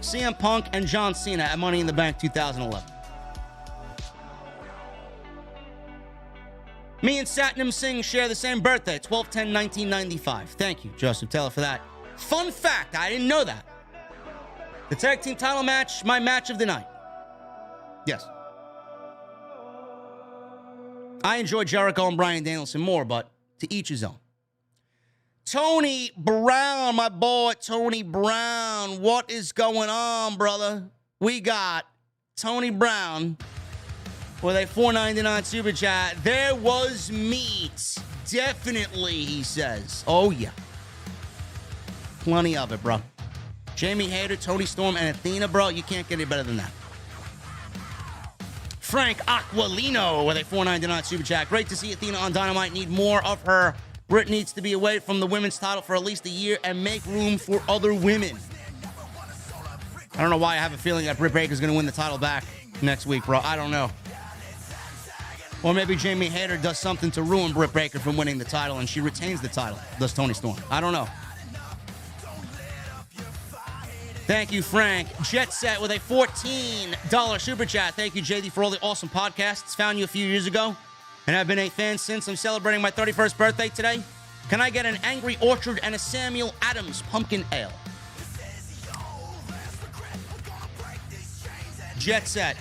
Speaker 2: CM Punk and John Cena at Money in the Bank 2011. Me and Satnam Singh share the same birthday, 12/10/1995. Thank you, Joseph Taylor, for that. Fun fact, I didn't know that. The tag team title match, my match of the night. Yes. I enjoy Jericho and Bryan Danielson more, but to each his own. Tony Brown, my boy, Tony Brown. What is going on, brother? We got Tony Brown with a $4.99 super chat. There was meat. Definitely, he says. Oh, yeah. Plenty of it, bro. Jamie Hayter, Tony Storm, and Athena, bro. You can't get any better than that. Frank Aquilino with a $4.99 super chat. Great to see Athena on Dynamite. Need more of her. Britt needs to be away from the women's title for at least a year and make room for other women. I don't know why I have a feeling that Britt Baker's going to win the title back next week, bro. I don't know. Or maybe Jamie Hayter does something to ruin Britt Baker from winning the title and she retains the title. Does Tony Storm. I don't know. Thank you, Frank. Jet Set with a $14 super chat. Thank you, JD, for all the awesome podcasts. Found you a few years ago and I've been a fan since. I'm celebrating my 31st birthday today. Can I get an Angry Orchard and a Samuel Adams pumpkin ale? Jet Set.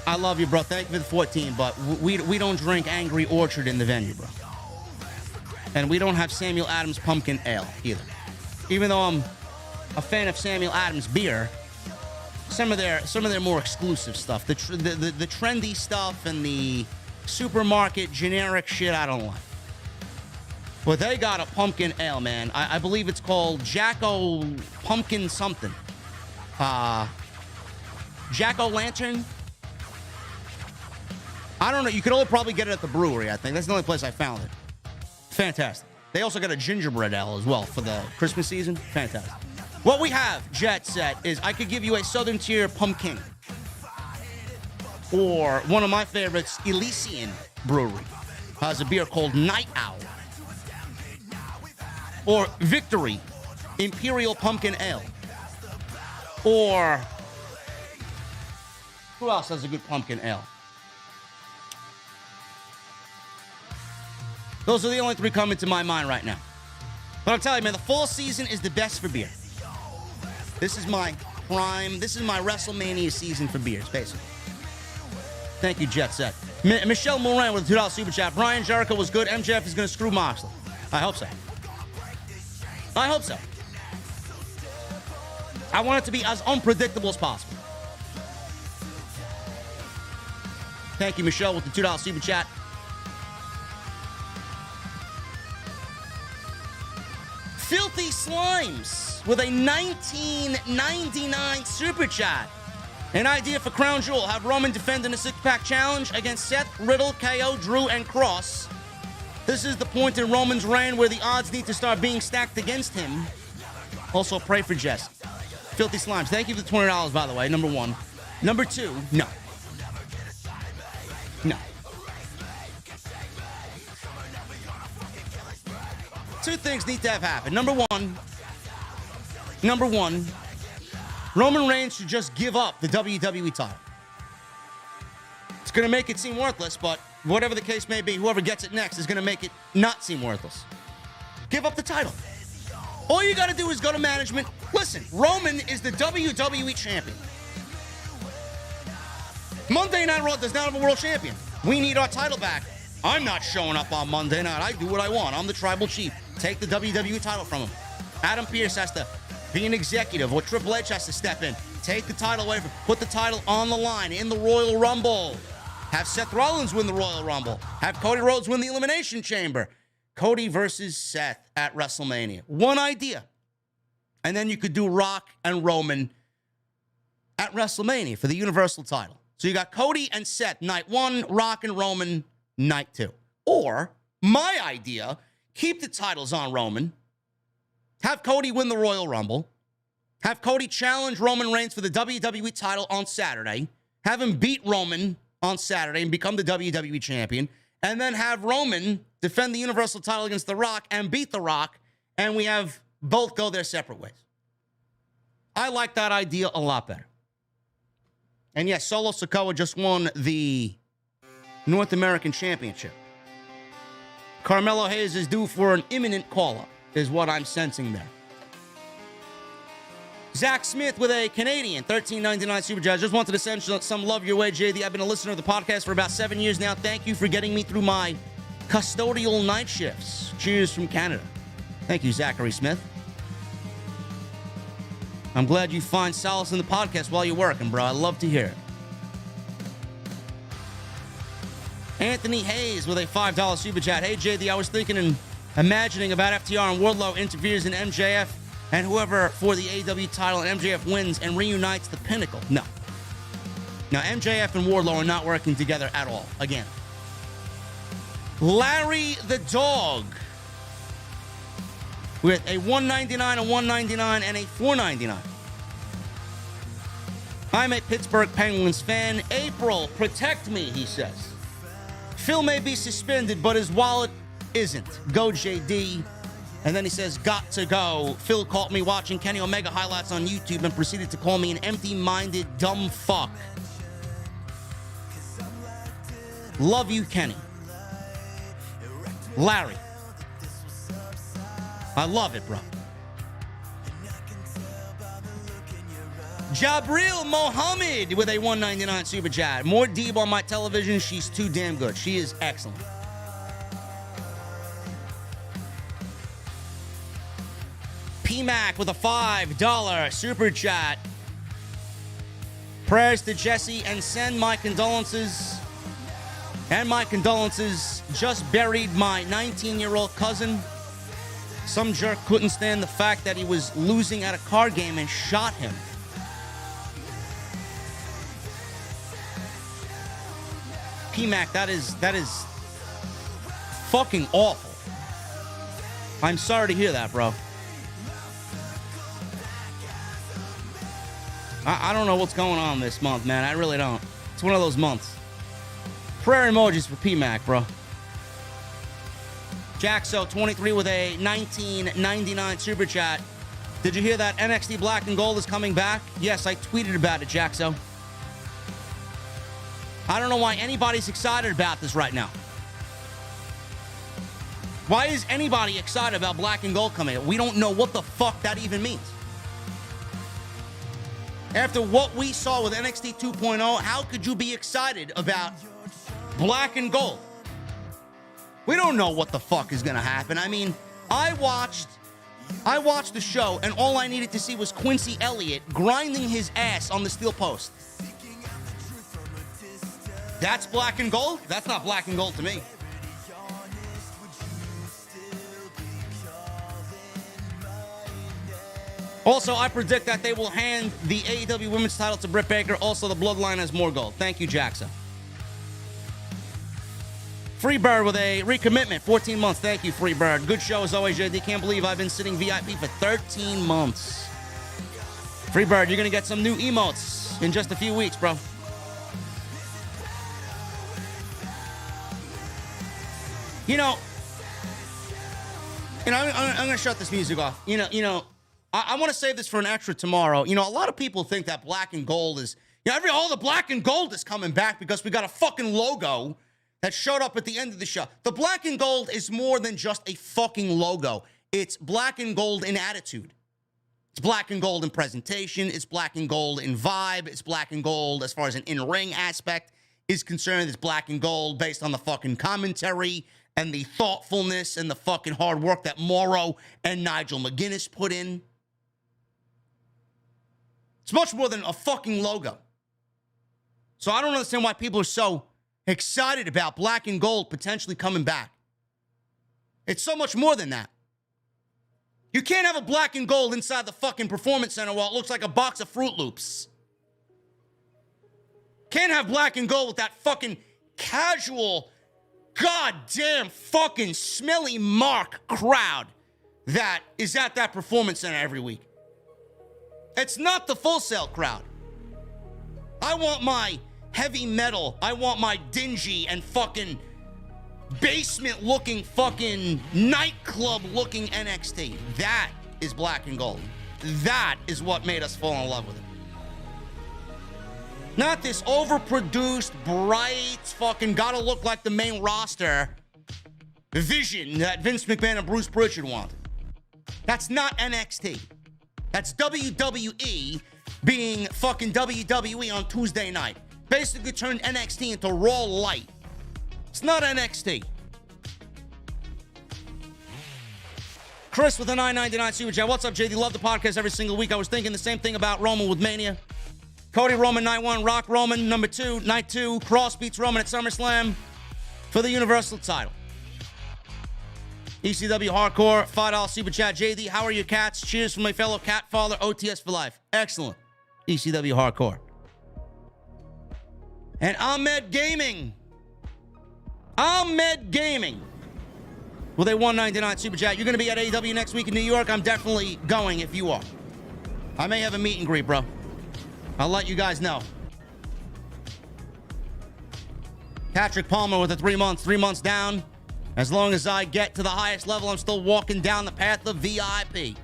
Speaker 2: I love you, bro. Thank you for the 14, but we don't drink Angry Orchard in the venue, bro. And we don't have Samuel Adams pumpkin ale either. Even though I'm a fan of Samuel Adams beer, some of their more exclusive stuff, the trendy stuff and the supermarket generic shit, I don't like. But they got a pumpkin ale, man. I believe it's called Jacko Pumpkin something. Jack-o'-lantern. I don't know. You could only probably get it at the brewery, I think. That's the only place I found it. Fantastic. They also got a gingerbread ale as well for the Christmas season. Fantastic. What we have, Jet Set, is I could give you a Southern Tier Pumpkin. Or one of my favorites, Elysian Brewery, has a beer called Night Owl. Or Victory Imperial Pumpkin Ale. Or who else has a good pumpkin ale? Those are the only three coming to my mind right now. But I'm telling you, man, the fall season is the best for beer. This is my prime. This is my WrestleMania season for beers, basically. Thank you, Jet Set. Michelle Moran with a $2 super chat. Brian Jericho was good. MJF is going to screw Moxley. I hope so. I hope so. I want it to be as unpredictable as possible. Thank you, Michelle, with the $2 super chat. Filthy Slimes with a $19.99 super chat. An idea for Crown Jewel. Have Roman defend in a six-pack challenge against Seth, Riddle, KO, Drew, and Cross. This is the point in Roman's reign where the odds need to start being stacked against him. Also, pray for Jess. Filthy Slimes. Thank you for the $20, by the way, number one. Number two, no. No. Two things need to have happened. Number one, Roman Reigns should just give up the WWE title. It's going to make it seem worthless, but whatever the case may be, whoever gets it next is going to make it not seem worthless. Give up the title. All you got to do is go to management. Listen, Roman is the WWE champion. Monday Night Raw does not have a world champion. We need our title back. I'm not showing up on Monday night. I do what I want. I'm the tribal chief. Take the WWE title from him. Adam Pearce has to be an executive, or Triple H has to step in. Take the title away from him. Put the title on the line in the Royal Rumble. Have Seth Rollins win the Royal Rumble. Have Cody Rhodes win the Elimination Chamber. Cody versus Seth at WrestleMania. One idea. And then you could do Rock and Roman at WrestleMania for the Universal title. So you got Cody and Seth, night one, Rock and Roman, night two. Or, my idea, keep the titles on Roman. Have Cody win the Royal Rumble. Have Cody challenge Roman Reigns for the WWE title on Saturday. Have him beat Roman on Saturday and become the WWE champion. And then have Roman defend the Universal title against The Rock and beat The Rock. And we have both go their separate ways. I like that idea a lot better. And yes, Solo Sikoa just won the North American Championship. Carmelo Hayes is due for an imminent call-up, is what I'm sensing there. Zach Smith with a Canadian $13.99 super chat. Just wanted to send some love your way, JD. I've been a listener of the podcast for about 7 years now. Thank you for getting me through my custodial night shifts. Cheers from Canada. Thank you, Zachary Smith. I'm glad you find solace in the podcast while you're working, bro. I love to hear it. Anthony Hayes with a $5 super chat. Hey, JD, I was thinking and imagining about FTR and Wardlow interferes in MJF and whoever for the AEW title, and MJF wins and reunites the Pinnacle. No. Now, MJF and Wardlow are not working together at all. Again. Larry the Dog with a $1.99, a $1.99, and a $4.99. I'm a Pittsburgh Penguins fan. April, protect me, he says. Phil may be suspended, but his wallet isn't. Go, JD. And then he says, got to go. Phil caught me watching Kenny Omega highlights on YouTube and proceeded to call me an empty-minded, dumb fuck. Love you, Kenny. Larry. I love it, bro. Jabril Mohammed with a $1.99 super chat. More Deeb on my television. She's too damn good. She is excellent. PMAC with a $5 super chat. Prayers to Jesse and send my condolences. And my condolences. Just buried my 19-year-old cousin. Some jerk couldn't stand the fact that he was losing at a card game and shot him. PMAC, that is fucking awful. I'm sorry to hear that, bro. I don't know what's going on this month, man. I really don't. It's one of those months. Prayer emojis for PMAC, bro. Jaxo23 with a $19.99 super chat. Did you hear that NXT Black and Gold is coming back? Yes, I tweeted about it, Jaxo. I don't know why anybody's excited about this right now. Why is anybody excited about Black and Gold coming? We don't know what the fuck that even means. After what we saw with NXT 2.0, how could you be excited about Black and Gold? We don't know what the fuck is gonna happen. I mean, I watched the show, and all I needed to see was Quincy Elliott grinding his ass on the steel post. That's Black and Gold? That's not Black and Gold to me. Also, I predict that they will hand the AEW Women's title to Britt Baker. Also, the Bloodline has more gold. Thank you, Jackson. Freebird with a recommitment, 14 months. Thank you, Freebird. Good show as always, JD. Can't believe I've been sitting VIP for 13 months. Freebird, you're going to get some new emotes in just a few weeks, bro. You know, I'm going to shut this music off. I want to save this for an extra tomorrow. You know, a lot of people think that Black and Gold is, all the Black and Gold is coming back because we got a fucking logo that showed up at the end of the show. The Black and Gold is more than just a fucking logo. It's Black and Gold in attitude. It's Black and Gold in presentation. It's Black and Gold in vibe. It's Black and Gold as far as an in-ring aspect is concerned. It's Black and Gold based on the fucking commentary and the thoughtfulness and the fucking hard work that Morrow and Nigel McGuinness put in. It's much more than a fucking logo. So I don't understand why people are so excited about Black and Gold potentially coming back. It's so much more than that. You can't have a Black and Gold inside the fucking Performance Center while it looks like a box of Fruit Loops. Can't have Black and Gold with that fucking casual, goddamn fucking smelly Mark crowd that is at that Performance Center every week. It's not the Full Sail crowd. I want my heavy metal, I want my dingy and fucking basement-looking fucking nightclub-looking NXT. That is Black and Gold. That is what made us fall in love with it. Not this overproduced, bright, fucking gotta look like the main roster vision that Vince McMahon and Bruce Pritchard wanted. That's not NXT. That's WWE being fucking WWE on Tuesday night. Basically turned NXT into Raw Light. It's not NXT. Chris with a $9.99 super chat. What's up, JD? Love the podcast every single week. I was thinking the same thing about Roman with Mania. Cody Roman, night 1. Rock Roman, number 2. Night 2. Cross beats Roman at SummerSlam for the Universal title. ECW Hardcore, $5 super chat. JD, how are your cats? Cheers from my fellow cat father, OTS for life. Excellent. ECW Hardcore. And Ahmed Gaming. With a $1.99 super chat. You're going to be at AEW next week in New York. I'm definitely going if you are. I may have a meet and greet, bro. I'll let you guys know. Patrick Palmer with a 3 months. 3 months down. As long as I get to the highest level, I'm still walking down the path of VIP.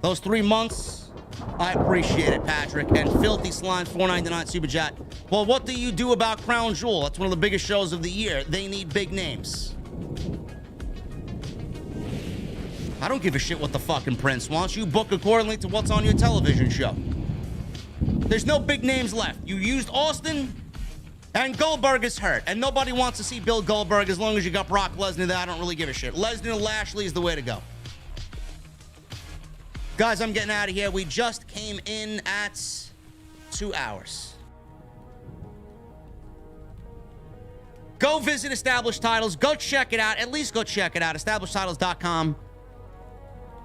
Speaker 2: Those 3 months, I appreciate it, Patrick. And Filthy Slime, $4.99 super chat. Well, what do you do about Crown Jewel? That's one of the biggest shows of the year. They need big names. I don't give a shit what the fucking Prince wants. You book accordingly to what's on your television show. There's no big names left. You used Austin, and Goldberg is hurt. And nobody wants to see Bill Goldberg as long as you got Brock Lesnar there. I don't really give a shit. Lesnar, Lashley is the way to go. Guys, I'm getting out of here. We just came in at 2 hours. Go visit Established Titles. Go check it out. At least go check it out. EstablishedTitles.com.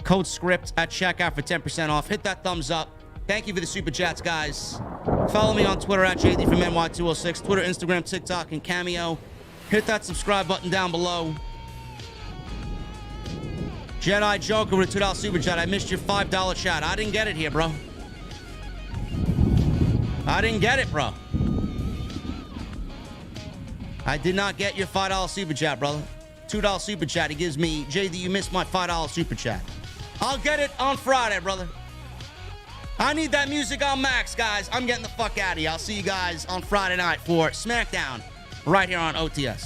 Speaker 2: Code SCRIPT at checkout for 10% off. Hit that thumbs up. Thank you for the super chats, guys. Follow me on Twitter at JDfromNY206. Twitter, Instagram, TikTok, and Cameo. Hit that subscribe button down below. Jedi Joker with a $2 super chat. I missed your $5 chat. I didn't get it here, bro. I didn't get it, bro. I did not get your $5 super chat, brother. $2 super chat. He gives me, JD, you missed my $5 super chat. I'll get it on Friday, brother. I need that music on max, guys. I'm getting the fuck out of here. I'll see you guys on Friday night for SmackDown right here on OTS.